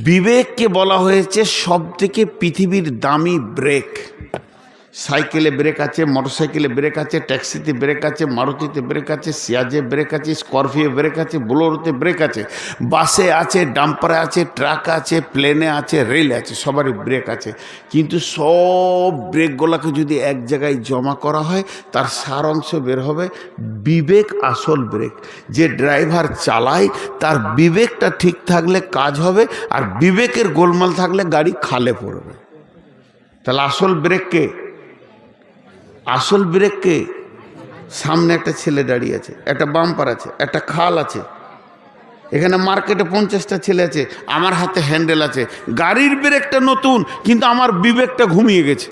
বিবেককে বলা হয়েছে সবথেকে পৃথিবীর দামি ব্রেক। সাইকেলে ব্রেক আছে, মোটরসাইকেলে ব্রেক আছে, ট্যাক্সিতে ব্রেক আছে, মারুতিতে ব্রেক আছে, সিয়াজে ব্রেক আছে, স্করপিও ব্রেক আছে, বোলেরোতে ব্রেক আছে, বাসে আছে, ডাম্পারে আছে, ট্রাক আছে, প্লেনে আছে, রেল আছে, সবারই ব্রেক আছে। কিন্তু সব ব্রেকগুলোকে যদি এক জায়গায় জমা করা হয়, তার সার অংশ বের হবে বিবেক। আসল ব্রেক যে ড্রাইভার চালায় তার বিবেকটা ঠিক থাকলে কাজ হবে, আর বিবেকের গোলমাল থাকলে গাড়ি খালে পড়বে। তাহলে আসল ব্রেককে, আসল ব্রেককে, সামনে একটা ছেলে দাঁড়িয়ে আছে, একটা বাম্পার আছে, একটা খাল আছে, এখানে মার্কেটে 50টা ছেলে আছে, আমার হাতে হ্যান্ডেল আছে। গাড়ির ব্রেকটা নতুন, কিন্তু আমার বিবেকটা ঘুমিয়ে গেছে,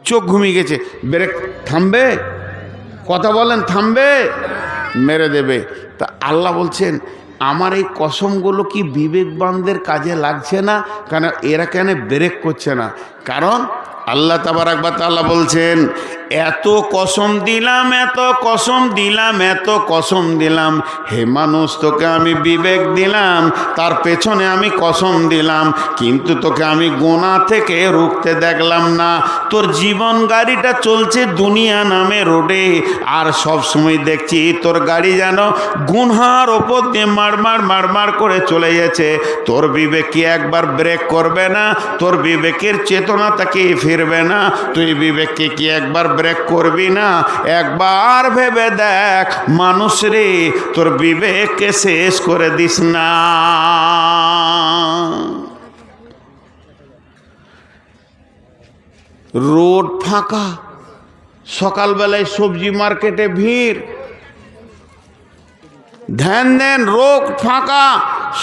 চোখ ঘুমিয়ে গেছে। ব্রেক থামবে? কথা বলেন, থামবে? মেরে দেবে। তা আল্লাহ বলছেন আমার এই কসমগুলো কি বিবেকবানদের কাজে লাগছে না? কেন এরা কেন ব্রেক করছে না? কারণ আল্লাহ তাবারাক ওয়া তাআলা বলছেন এত কসম দিলাম, এত কসম দিলাম, এত কসম দিলাম, হে মানুষ তোকে আমি বিবেক দিলাম, তার পেছনে আমি কসম দিলাম, কিন্তু তোকে আমি গুনাহ থেকে রুখতে দেখলাম না। তোর জীবন গাড়িটা চলছে দুনিয়া নামে রোডে, আর সব সময় দেখছি তোর গাড়ি যেন গুনহার ওপর দিয়ে মারমার করে চলে গেছে। তোর বিবেক কি একবার ব্রেক করবে না? তোর বিবেকের চেতনা তাকে ফিরবে না? তুই বিবেককে কি একবার ব্রেক করবি না? একবার ভেবে দেখ মানুষ রে, তোর বিবেককে শেষ করে দিস না। রোড ফাঁকা, সকালবেলায় সবজি মার্কেটে ভিড়, ধ্যান দেন, রোড ফাঁকা,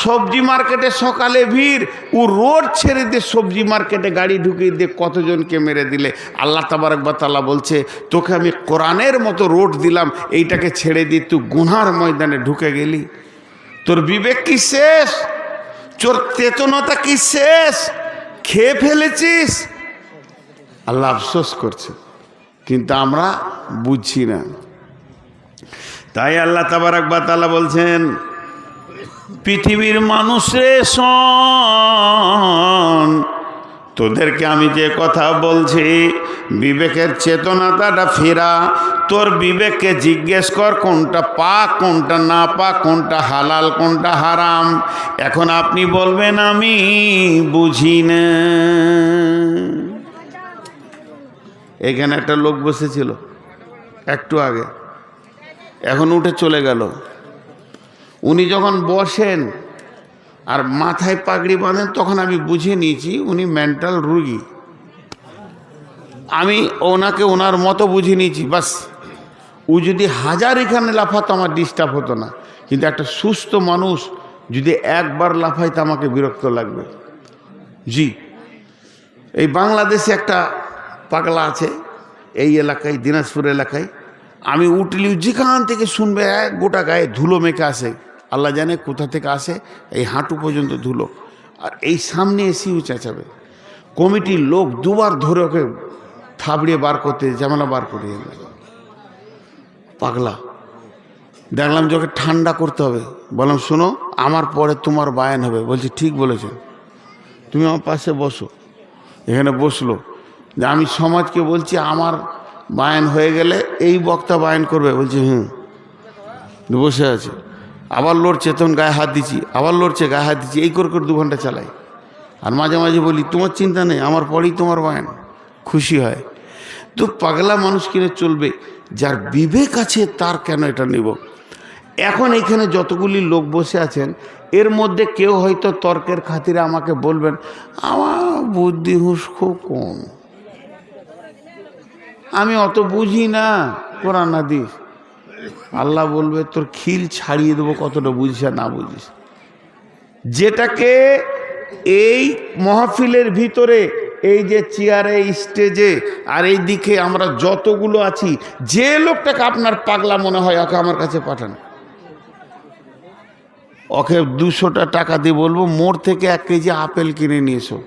সবজি মার্কেটে সকালে ভিড়, ও রোড ছেড়ে দিয়ে সবজি মার্কেটে গাড়ি ঢুকিয়ে দিয়ে কতজনকে মেরে দিলে। আল্লাহ তাবারক ওয়া তাআলা বলছে তোকে আমি কোরআনের মতো রোড দিলাম, এইটাকে ছেড়ে দিয়ে তুই গুনহার ময়দানে ঢুকে গেলি। তোর বিবেক কি শেষ? তোর চেতনতা কি শেষ? খেয়ে ফেলেছিস। আল্লাহ আফসোস করছে, কিন্তু আমরা বুঝছি না। তাই আল্লাহ তাবারক ওয়া তাআলা বলছেন পৃথিবীর মানুষের শোন, তোদেরকে আমি যে কথা বলছি বিবেকের চেতনাটা ফেরা। তোর বিবেককে জিজ্ঞেস কর কোনটা পাক, কোনটা না পাক, কোনটা হালাল, কোনটা হারাম। এখন আপনি বলবেন আমি বুঝি না। এখানে একটা লোক বসেছিল একটু আগে, এখন উঠে চলে গেল। উনি যখন বসেন আর মাথায় পাগড়ি বাঁধেন তখন আমি বুঝে নিয়েছি উনি মেন্টাল রোগী। আমি ওনাকে ওনার মতো বুঝে নিয়েছি, বাস। ও যদি হাজার এখানে লাফাতো আমার ডিস্টার্ব হতো না, কিন্তু একটা সুস্থ মানুষ যদি একবার লাফাইতে আমাকে বিরক্ত লাগবে। জি, এই বাংলাদেশে একটা পাগলা আছে এই এলাকায়, দিনাজপুর এলাকায়। আমি উঠলি যেখান থেকে শুনবে এক গোটা গায়ে ধুলো মেখে আসে, আল্লাহ জানে কোথা থেকে আসে, এই হাঁটু পর্যন্ত ধুলো। আর এই সামনে এসেও চেঁচাবে। কমিটির লোক দুবার ধরে ওকে থাবড়িয়ে বার করতে, ঝামেলা বার করে পাগলা। দেখলাম যে ওকে ঠান্ডা করতে হবে। বললাম শোনো, আমার পরে তোমার বায়ান হবে। বলছি ঠিক বলেছেন, তুমি আমার পাশে বসো। এখানে বসলো, যে আমি সমাজকে বলছি আমার বায়ান হয়ে গেলে এই বক্তা বায়ান করবে, বলছে বসে আছে, আবার লড়ছে, তখন গায়ে হাত দিচ্ছি, আবার লড়ছে, গায়ে হাত দিচ্ছি, এই করে 2 ঘন্টা চালাই। আর মাঝে মাঝে বলি তোমার চিন্তা নেই, আমার পরেই তোমার বায়ান, খুশি হয়। তো পাগলা মানুষ কিনে চলবে, যার বিবেক আছে তার কেন এটা নেব। এখন এইখানে যতগুলি লোক বসে আছেন এর মধ্যে কেউ হয়তো তর্কের খাতিরে আমাকে বলবেন আমার বুদ্ধি হুঁশ খুব কম, আমি অত বুঝি না কোরআন হাদিস। আল্লাহ বলবে তোর খিল ছাড়িয়ে দেবো কতটা বুঝিস আর না বুঝিস। যেটাকে এই মাহফিলের ভিতরে, এই যে চেয়ারে, স্টেজে আর এই দিকে আমরা যতগুলো আছি, যে লোকটাকে আপনার পাগলা মনে হয় ওকে আমার কাছে পাঠান, ওকে 200টা টাকা দিয়ে বলবো মোড় থেকে 1 কেজি আপেল কিনে নিয়ে এসো।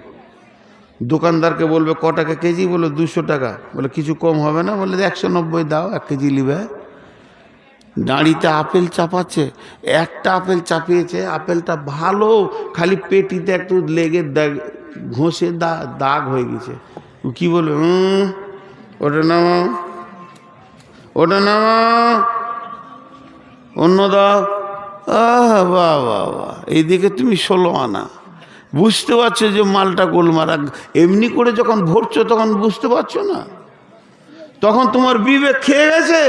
দোকানদারকে বলবে ক টাকা কেজি, বলে 200 টাকা, বলে কিছু কম হবে না, বলে 190 দাও, 1 কেজি নিবে। দাঁড়িতে আপেল চাপাচ্ছে, একটা আপেল চাপিয়েছে, আপেলটা ভালো, খালি পেটিতে একটু লেগে ঘষে দাগ হয়ে গেছে। ও কি বলবে, ওটা নামাও, ওটা নামাও, অন্য দাও। বাহ বাহ বাহ, এইদিকে তুমি 16 আনা। বুঝতে পারছো যে মালটা গোলমারা। এমনি করে যখন ভরছো তখন বুঝতে পারছো না, তখন তোমার বিবেক খেয়ে গেছে।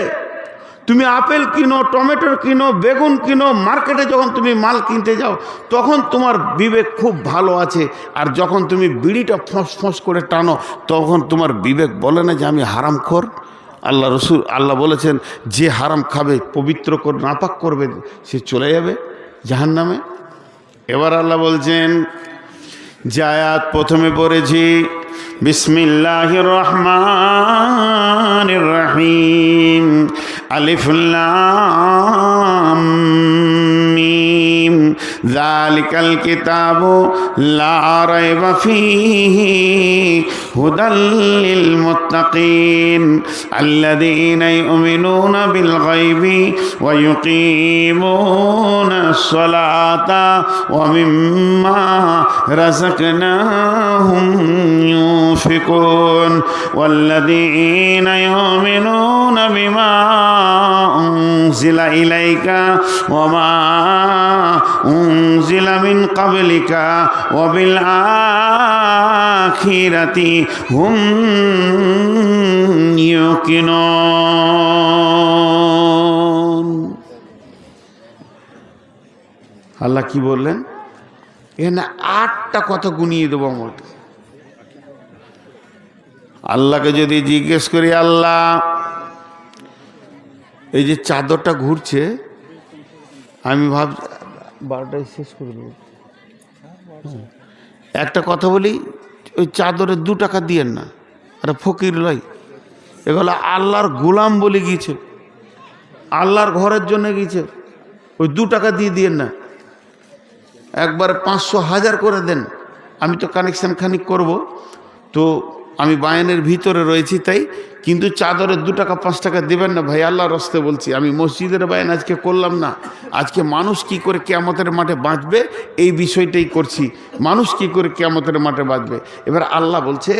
তুমি আপেল কিনো, টমেটো কিনো, বেগুন কিনো, মার্কেটে যখন তুমি মাল কিনতে যাও তখন তোমার বিবেক খুব ভালো আছে। আর যখন তুমি বিড়িটা ফস ফস করে টানো তখন তোমার বিবেক বলে না যে আমি হারামখোর। আল্লাহ বলেছেন যে হারাম খাবে, পবিত্র করে নাপাক করবে, সে চলে যাবে জাহান্নামে। এবার আল্লাহ বলছেন, যে আয়াত প্রথমে পড়েছি, বিসমিল্লাহির রহমানির রহিম, আলিফ লাম মিম, যালিকাল কিতাবু লা রাইবা ফীহি হুদাল লিল মুত্তাকিন আল্লাযীনা ইউমিনুনা বিল গায়বি ওয়া ইউকিমুনাস সালাতা ওয়া মিম্মা রাযাকনাহুম ينفقون والذين يؤمنون بما أنزل إليك وما أنزل من قبلك وبالآخرة هم يوقنون। আল্লাহ কি বললেন? এখানে 8টা কথা গুনিয়ে দেবো আমাকে। আল্লাহকে যদি জিজ্ঞেস করি, আল্লাহ এই যে চাদরটা ঘুরছে, আমি ভাবছি 12টায় শেষ করে দেবো। একটা কথা বলি, ওই চাদরে 2 টাকা দিয়েন না, আরে ফকির লয়, এগুলো আল্লাহর গোলাম বলে গিয়েছে, আল্লাহর ঘরের জন্য গিয়েছে, ওই 2 টাকা দিয়ে দিয়েন না, একবার 500 1000 করে দেন। আমি তো কানেকশান খানিক করব, তো আমি বায়ানের ভিতরে রয়েছি তাই, কিন্তু চাদরে 2 টাকা 5 টাকা দেবেন না ভাই, আল্লাহর রাস্তায় বলছি। আমি মসজিদের বায়ান আজকে করলাম না, আজকে মানুষ কি করে কিয়ামতের মাঠে বাঁচবে এই বিষয়টাই করছি, মানুষ কি করে কিয়ামতের মাঠে বাঁচবে। এবার আল্লাহ বলছে,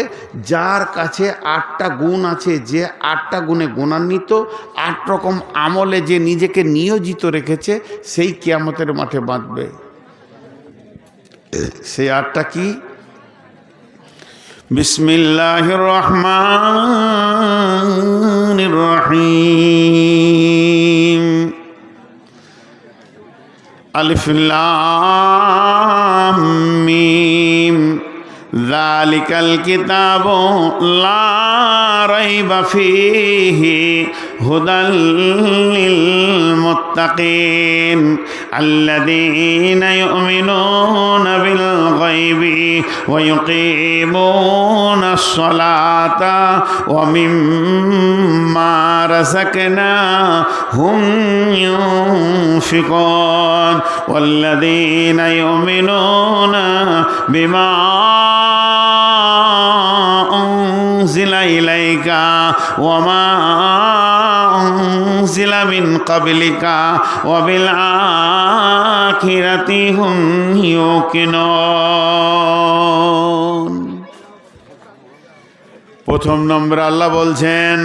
যার কাছে 8টা গুণ আছে, যে 8টা গুণে গুণান্বিত, 8 রকম আমলে যে নিজেকে নিয়োজিত রেখেছে, সেই কিয়ামতের মাঠে বাঁচবে। সেই 8টা কি? বিসমিল্লাহির রহমানির রহিম, আলিফ লাম মিম, যালিকাল কিতাবু লা রাইবা ফীহি হুদাল লিল মুত্তাকিন আল্লাযীনা ইউমিনুনা বিল গায়বি ওয়া ইউকিমুনাস সালাতা ওয়া মিম্মা রাযাকনাহুম ইউনফিকুন ওয়াল্লাযীনা ইউমিনুনা বিমা উনজিলা ইলাইকা ওয়া মা উনজিলা মিন ক্বাবলিকা ওয়া বিল আখিরাতি হুম ইউকিনুন। প্রথম নম্বর আল্লাহ বলছেন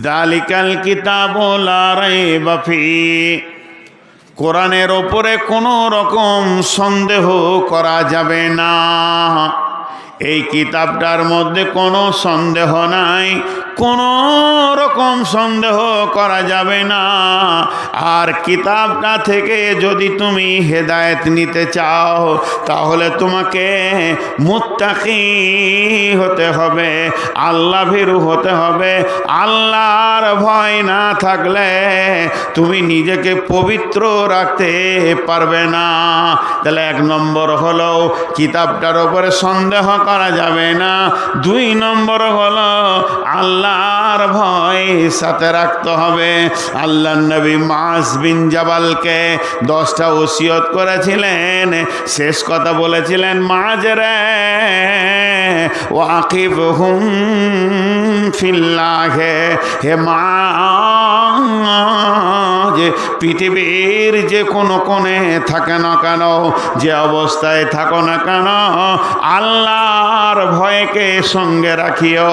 যালিকাল কিতাবু লা রাইবা ফীহি, কোরআনের ওপরে কোনো রকম সন্দেহ করা যাবে না। এই কিতাবটার মধ্যে কোনো সন্দেহ নাই, কোনো রকম সন্দেহ করা যাবে না। আর কিতাবটা থেকে যদি তুমি হেদায়েত নিতে চাও তাহলে তোমাকে মুত্তাকি হতে হবে, আল্লাহ ভীরু হতে হবে। আল্লাহর ভয় না থাকলে তুমি নিজেকে পবিত্র রাখতে পারবে না। তাহলে এক নম্বর হলো কিতাবটার উপরে সন্দেহ করা যাবে না। দুই নম্বর হলো আল্লাহর ভয় সাথে রাখতে হবে। আল্লাহ নবী মুআজ বিন জাবালকে 10টা ওসিয়ত করেছিলেন, শেষ কথা বলেছিলেন, মুআজ রে ওয়াকিফহুম ফিল্লাহ, হে মুআজ পৃথিবীর যে কোনো কোণে থাকে না কেন, যে অবস্থায় থাকো না কেন, আল্লাহর ভয়কে সঙ্গে রাখিও।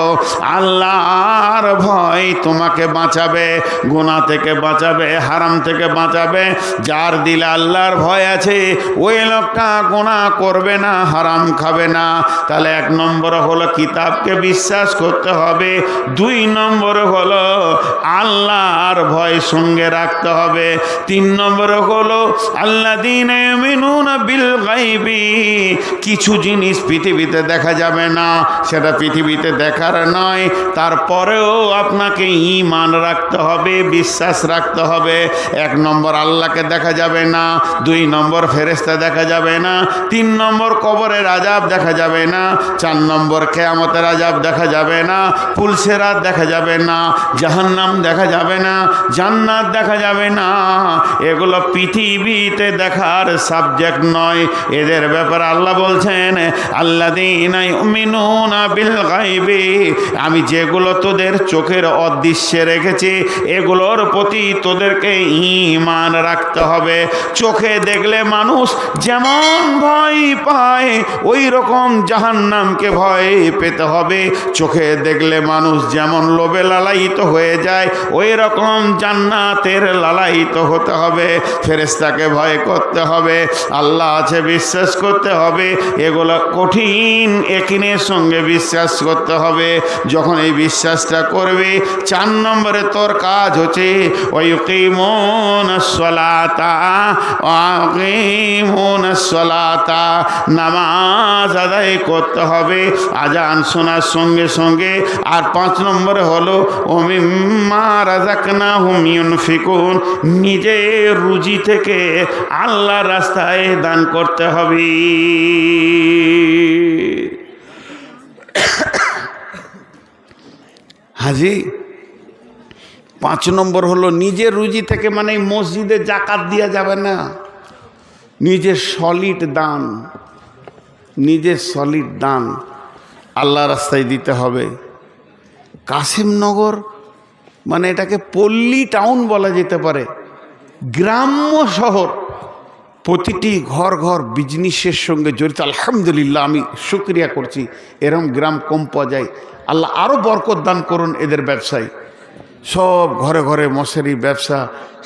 আল্লাহর ভয় তোমাকে বাঁচাবে, গুনাহ থেকে বাঁচাবে, হারাম থেকে বাঁচাবে। যার দিলে আল্লাহর ভয় আছে ওই লোকটা গুনাহ করবে না, হারাম খাবে না। তাহলে এক নম্বর হলো কিতাবকে বিশ্বাস করতে হবে। দুই নম্বর হলো আল্লাহর ভয় সঙ্গে রাখতে হবে। তিন নম্বর হলো আল্লাযীনা ইউমিনুনা বিল গায়বি, কিছু জিনিস পৃথিবীতে দেখা যাবে না, সেটা পৃথিবীতে দেখার নয়, তারপরেও আপনাকে ঈমান রাখতে হবে, বিশ্বাস রাখতে হবে। এক নম্বর আল্লাহকে দেখা যাবে না, দুই নম্বর ফেরেশতা দেখা যাবে না, তিন নম্বর কবরের আযাব দেখা যাবে না, চার নম্বর কিয়ামতের আযাব দেখা যাবে না, পুলসিরাত দেখা যাবে না, জাহান্নাম দেখা যাবে না, জান্নাত দেখা যাবে না। এগুলো পৃথিবীতে দেখার সাবজেক্ট নয়। এদের ব্যাপারে আল্লাহ বলছেন আল্লাযীনা ইউমিনুনা বিল গায়বি, আমি যেগুলো তোদের চোখের অদৃশ্যে রেখেছি এগুলোর প্রতি তোদেরকে ঈমান রাখতে হবে। চোখে দেখলে মানুষ যেমন ভয় পায় ওই রকম জাহান্নামকে ভয় পেতে হবে। চোখে দেখলে মানুষ যেমন লোভে লালায়িত হয়ে যায় ওই রকম জান্নাতের লালায়িত হতে হবে। ফেরেশতাকে ভয় করতে হবে, আল্লাহ আছে বিশ্বাস করতে হবে। এগুলো কঠিন ইয়াকিনের সঙ্গে বিশ্বাস করতে হবে। যখন এই বিশ্বাসটা করবে, চার নম্বরে তোর কাজ হচ্ছে ওয়ায়ুকিমুনাস সালাতা ওয়াকিমুনাস সালাতা, নামাজ আদায় করতে হবে আজান শোনার সঙ্গে সঙ্গে। আর পাঁচ নম্বরে হলো ওমিম্মা রাযাকনাহুম ইউনফিকুন, নিজের রুজি থেকে আল্লাহর রাস্তায় দান করতে হবে। হাজি, পাঁচ নম্বর হলো নিজের রুজি থেকে, মানে মসজিদে জাকাত দেওয়া যাবে না, নিজের সলিড দান, নিজের সলিড দান আল্লাহ রাস্তায় দিতে হবে। কাশিমনগর মানে এটাকে পল্লী টাউন বলা যেতে পারে, গ্রাম্য শহর, প্রতিটি ঘর ঘর বিজনেসের সঙ্গে জড়িত। আলহামদুলিল্লাহ, আমি শুকরিয়া করছি, এরকম গ্রাম কম পাওয়া যায়। আল্লাহ আরও বরকত দান করুন এদের ব্যবসায়। সব ঘরে ঘরে মশারির ব্যবসা,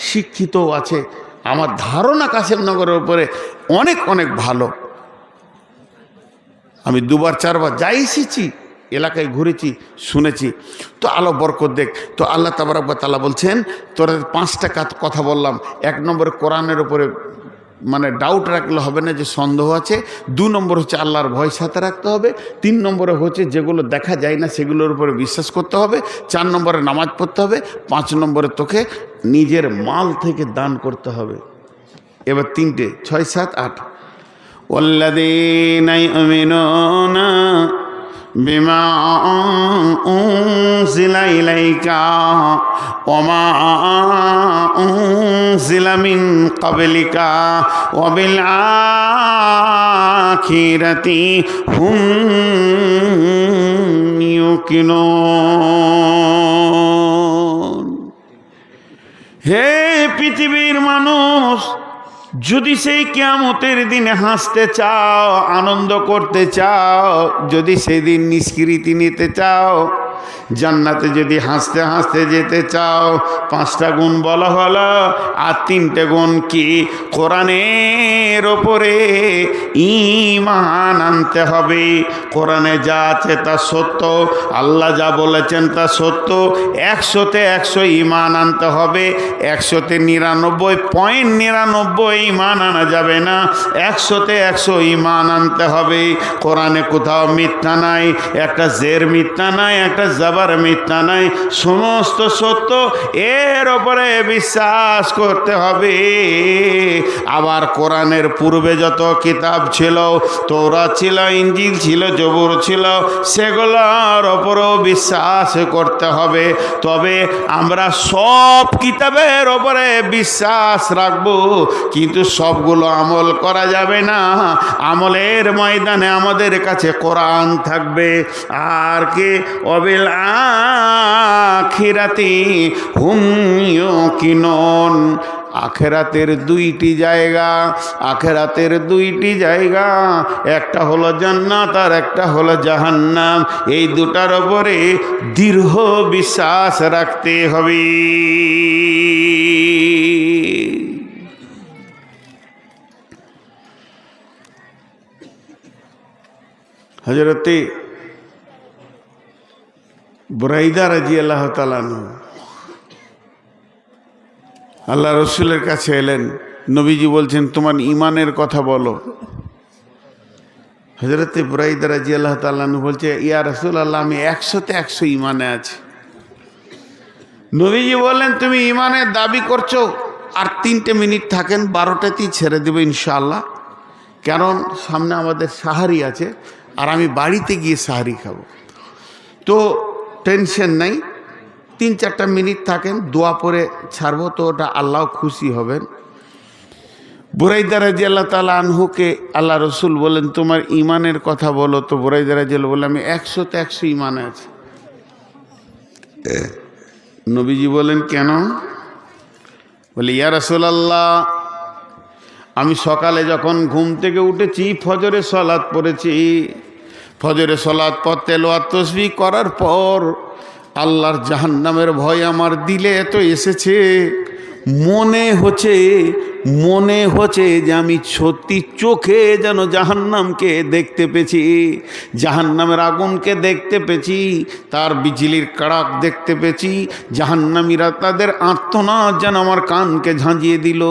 শিক্ষিত আছে। আমার ধারণা কাশিমনগরের উপরে অনেক অনেক ভালো। আমি দুবার চারবার যাই এসেছি, এলাকায় ঘুরেছি, শুনেছি। তো আল্লাহ বরকত দেখ। তো আল্লাহ তাবারক ওয়া তাআলা বলছেন তোদের পাঁচটা কথা বললাম। এক নম্বরে কোরআনের উপরে মানে ডাউট রাখলে হবে না, যে সন্দেহ আছে। দু নম্বর হচ্ছে আল্লাহর ভয় সাথে রাখতে হবে। তিন নম্বরে হচ্ছে যেগুলো দেখা যায় না সেগুলোর উপরে বিশ্বাস করতে হবে। চার নম্বরে নামাজ পড়তে হবে। পাঁচ নম্বরে তোকে নিজের মাল থেকে দান করতে হবে। এবার তিনটে, 6, 7, 8। ওয়াল্লাযীনা ইউমিনুনা বিমা উনজিলা ইলাইকা ওয়া মা উনজিলা মিন ক্বাবলিকা ওয়া বিল আখিরাতি হুম ইউকিনুন। হে পৃথিবীর মানুষ, যদি সেই কিয়ামতের দিনে হাসতে চাও, আনন্দ করতে চাও, যদি সেই দিন নিষ্কৃতি নিতে চাও, জান্নাতে যদি হাসতে হাসতে যেতে চাও, 5টা গুণ বলা হলো। আর 3টে গুণ কি? কোরআনের ওপরে ঈমান আনতে হবে। কোরআনে যা আছে তা সত্য, আল্লাহ যা বলেছেন তা সত্য। 100-তে 100 ঈমান আনতে হবে। 100-তে 99.99 ঈমান আনা যাবে না, 100-তে 100 ঈমান আনতে হবে। কোরআনে কোথাও মিথ্যা নাই, একটা জের মিথ্যা নাই, একটা জাবার মিথ্যা নাই, সমস্ত সত্য। এর ওপরে বিশ্বাস করতে হবে। আবার কোরআনের পূর্বে যত কিতাব ছিল, তৌরাত ছিল, ইনজিল ছিল, জবুর ছিল, সেগুলোর ওপরেও বিশ্বাস করতে হবে। তবে আমরা সব কিতাবের ওপরে বিশ্বাস রাখবো, কিন্তু সবগুলো আমল করা যাবে না। আমলের ময়দানে আমাদের কাছে কোরআন থাকবে। আর কি? অবিল আখিরাতি হুম ইউকিনুন। আখেরাতের 2টি জায়গা, আখেরাতের 2টি জায়গা, একটা হলো জান্নাত আর একটা হলো জাহান্নাম। এই দুটার ওপরে দৃঢ় বিশ্বাস রাখতে হবে। হযরতে বুরাইদা রাদিয়াল্লাহু তাআলা আল্লাহ রসুলের কাছে এলেন। নবীজি বলছেন, তোমার ঈমানের কথা বলো। হযরতে বুরাইদা রাদিয়াল্লাহু তাআলা বলছে, ইয়া রাসূলুল্লাহ, আমি 100-তে 100 ঈমানে আছি। নবীজি বললেন, তুমি ঈমানের দাবি করছো, আর 3টে মিনিট থাকেন, 12টাতেই ছেড়ে দেবো ইনশাআল্লাহ। কারণ সামনে আমাদের সাহারি আছে, আর আমি বাড়িতে গিয়ে সাহারি খাবো। তো টেনশন নাই, 3-4টা মিনিট থাকেন, দোয়া পরে ছাড়বো, তো ওটা আল্লাহ খুশি হবেন। বুরাইদা রাদিয়াল্লাহু তাআলা আনহুকে আল্লাহ রসুল বলেন, তোমার ঈমানের কথা বলো। তো বুরাইদা রাদিয়াল্লাহু বললেন, আমি 100-তে 100 ঈমানে আছি। নবীজি বলেন, কেন? বলে, ইয়া রাসূলুল্লাহ, আমি সকালে যখন ঘুম থেকে উঠেছি, ফজরে সালাত পড়েছি। ফজরে সালাত পর তেলাওয়াত তাসবিহ করার পর আল্লাহর জাহান্নামের ভয় আমার দিলে এত এসেছে, মনে হচ্ছে যে আমি সত্যি চোখে যেন জাহান্নামকে দেখতে পেয়েছি, জাহান্নামের আগুনকে দেখতে পেয়েছি, তার বিজলির কড়াক দেখতে পেয়েছি। জাহান্নামীরা তাদের আর্তনাদ যেন আমার কানকে ঝাঁঝিয়ে দিল,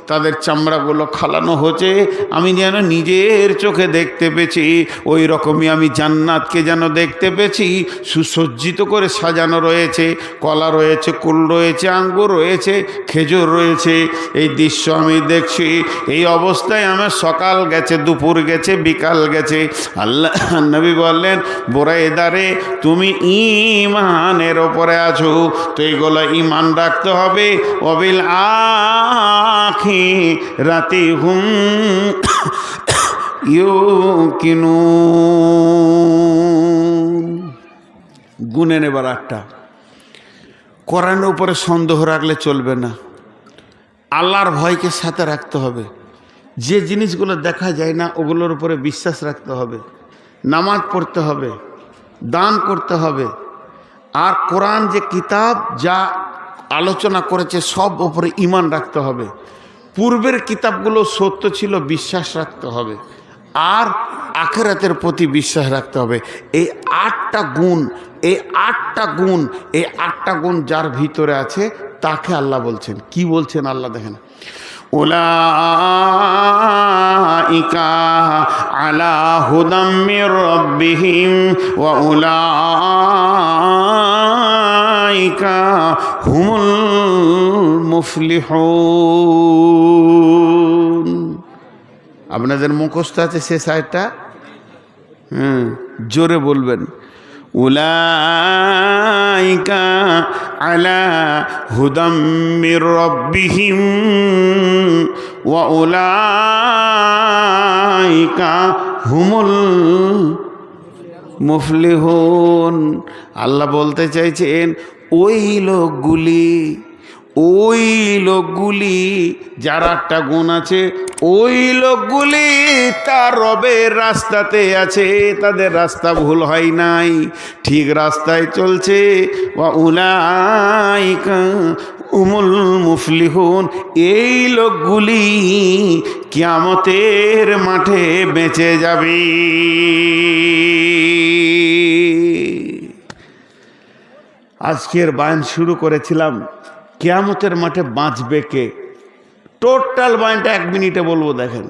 তাদের চামড়াগুলো খালানো হচ্ছে, আমি যেন নিজের চোখে দেখতে পেয়েছি। ওই রকমই আমি জান্নাতকে যেন দেখতে পেয়েছি, সুসজ্জিত করে সাজানো রয়েছে, কলা রয়েছে, কুল রয়েছে, আঙ্গুর রয়েছে, খেজুর রয়েছে। এই দৃশ্য আমি দেখছি। এই অবস্থায় আমার সকাল গেছে, দুপুর গেছে, বিকাল গেছে। আল্লাহ নবী বললেন, বুরাইদা রে, তুমি ঈমানের ওপরে আছো, তো এইগুলো ঈমান রাখতে হবে। অবিল আখিরাতি হুম ইউকিনুন। গুনে নেবার একটা। কোরআনের উপরে সন্দেহ রাখলে চলবে না, আল্লাহর ভয়কে সাথে রাখতে হবে। যে জিনিসগুলো দেখা যায় না ওগুলোর উপরে বিশ্বাস রাখতে হবে, নামাজ পড়তে হবে, দান করতে হবে। আর কোরআন যে কিতাব যা আলোচনা করেছে সব উপরে ঈমান রাখতে হবে। পূর্বের কিতাবগুলো সত্য ছিল, বিশ্বাস রাখতে হবে। আর আখিরাতের প্রতি বিশ্বাস রাখতে হবে। এই 8টা গুণ, এই 8টা গুণ যার ভিতরে আছে তাকে আল্লাহ বলছেন। কি বলছেন আল্লাহ? দেখেন, উলাইকা আলা হুদাম মির রাব্বিহিম ওয়া উলাইকা হুমুল মুফলিহুন। আপনাদের মুখস্থ আছে শেষ আয়াতটা? জোরে বলবেন, উলাইকা আলা হুদাম মির রাব্বিহিম ওয়া উলাইকা হুমুল মুফলিহুন। আল্লাহ বলতে চাইছেন, ওই লোকগুলি, ওই লোকগুলি, যার একটা গুণ আছে, ওই লোকগুলি তার রবের রাস্তাতে আছে, তাদের রাস্তা ভুল হয় নাই, ঠিক রাস্তায় চলছে। ওয়া উলাইকা উমুল মুফলিহুন, এই লোকগুলি কিয়ামতের মাঠে বেঁচে যাবে। আজকের বয়ান শুরু করেছিলাম কিয়ামতের মাঠে বাঁচবে কে। টোটাল বয়ানটা 1 মিনিটে বলবো। দেখেন,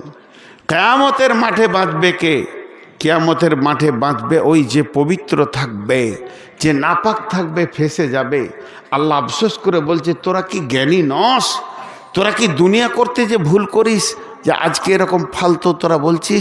কিয়ামতের মাঠে বাঁচবে কে? কিয়ামতের মাঠে বাঁচবে ওই যে পবিত্র থাকবে, যে নাপাক থাকবে ফেসে যাবে। আল্লাহ আফসোস করে বলছে, তোরা কি জ্ঞানী নস? তোরা কি দুনিয়া করতে যে ভুল করিস, যে আজকে এরকম ফালতু তোরা বলছিস?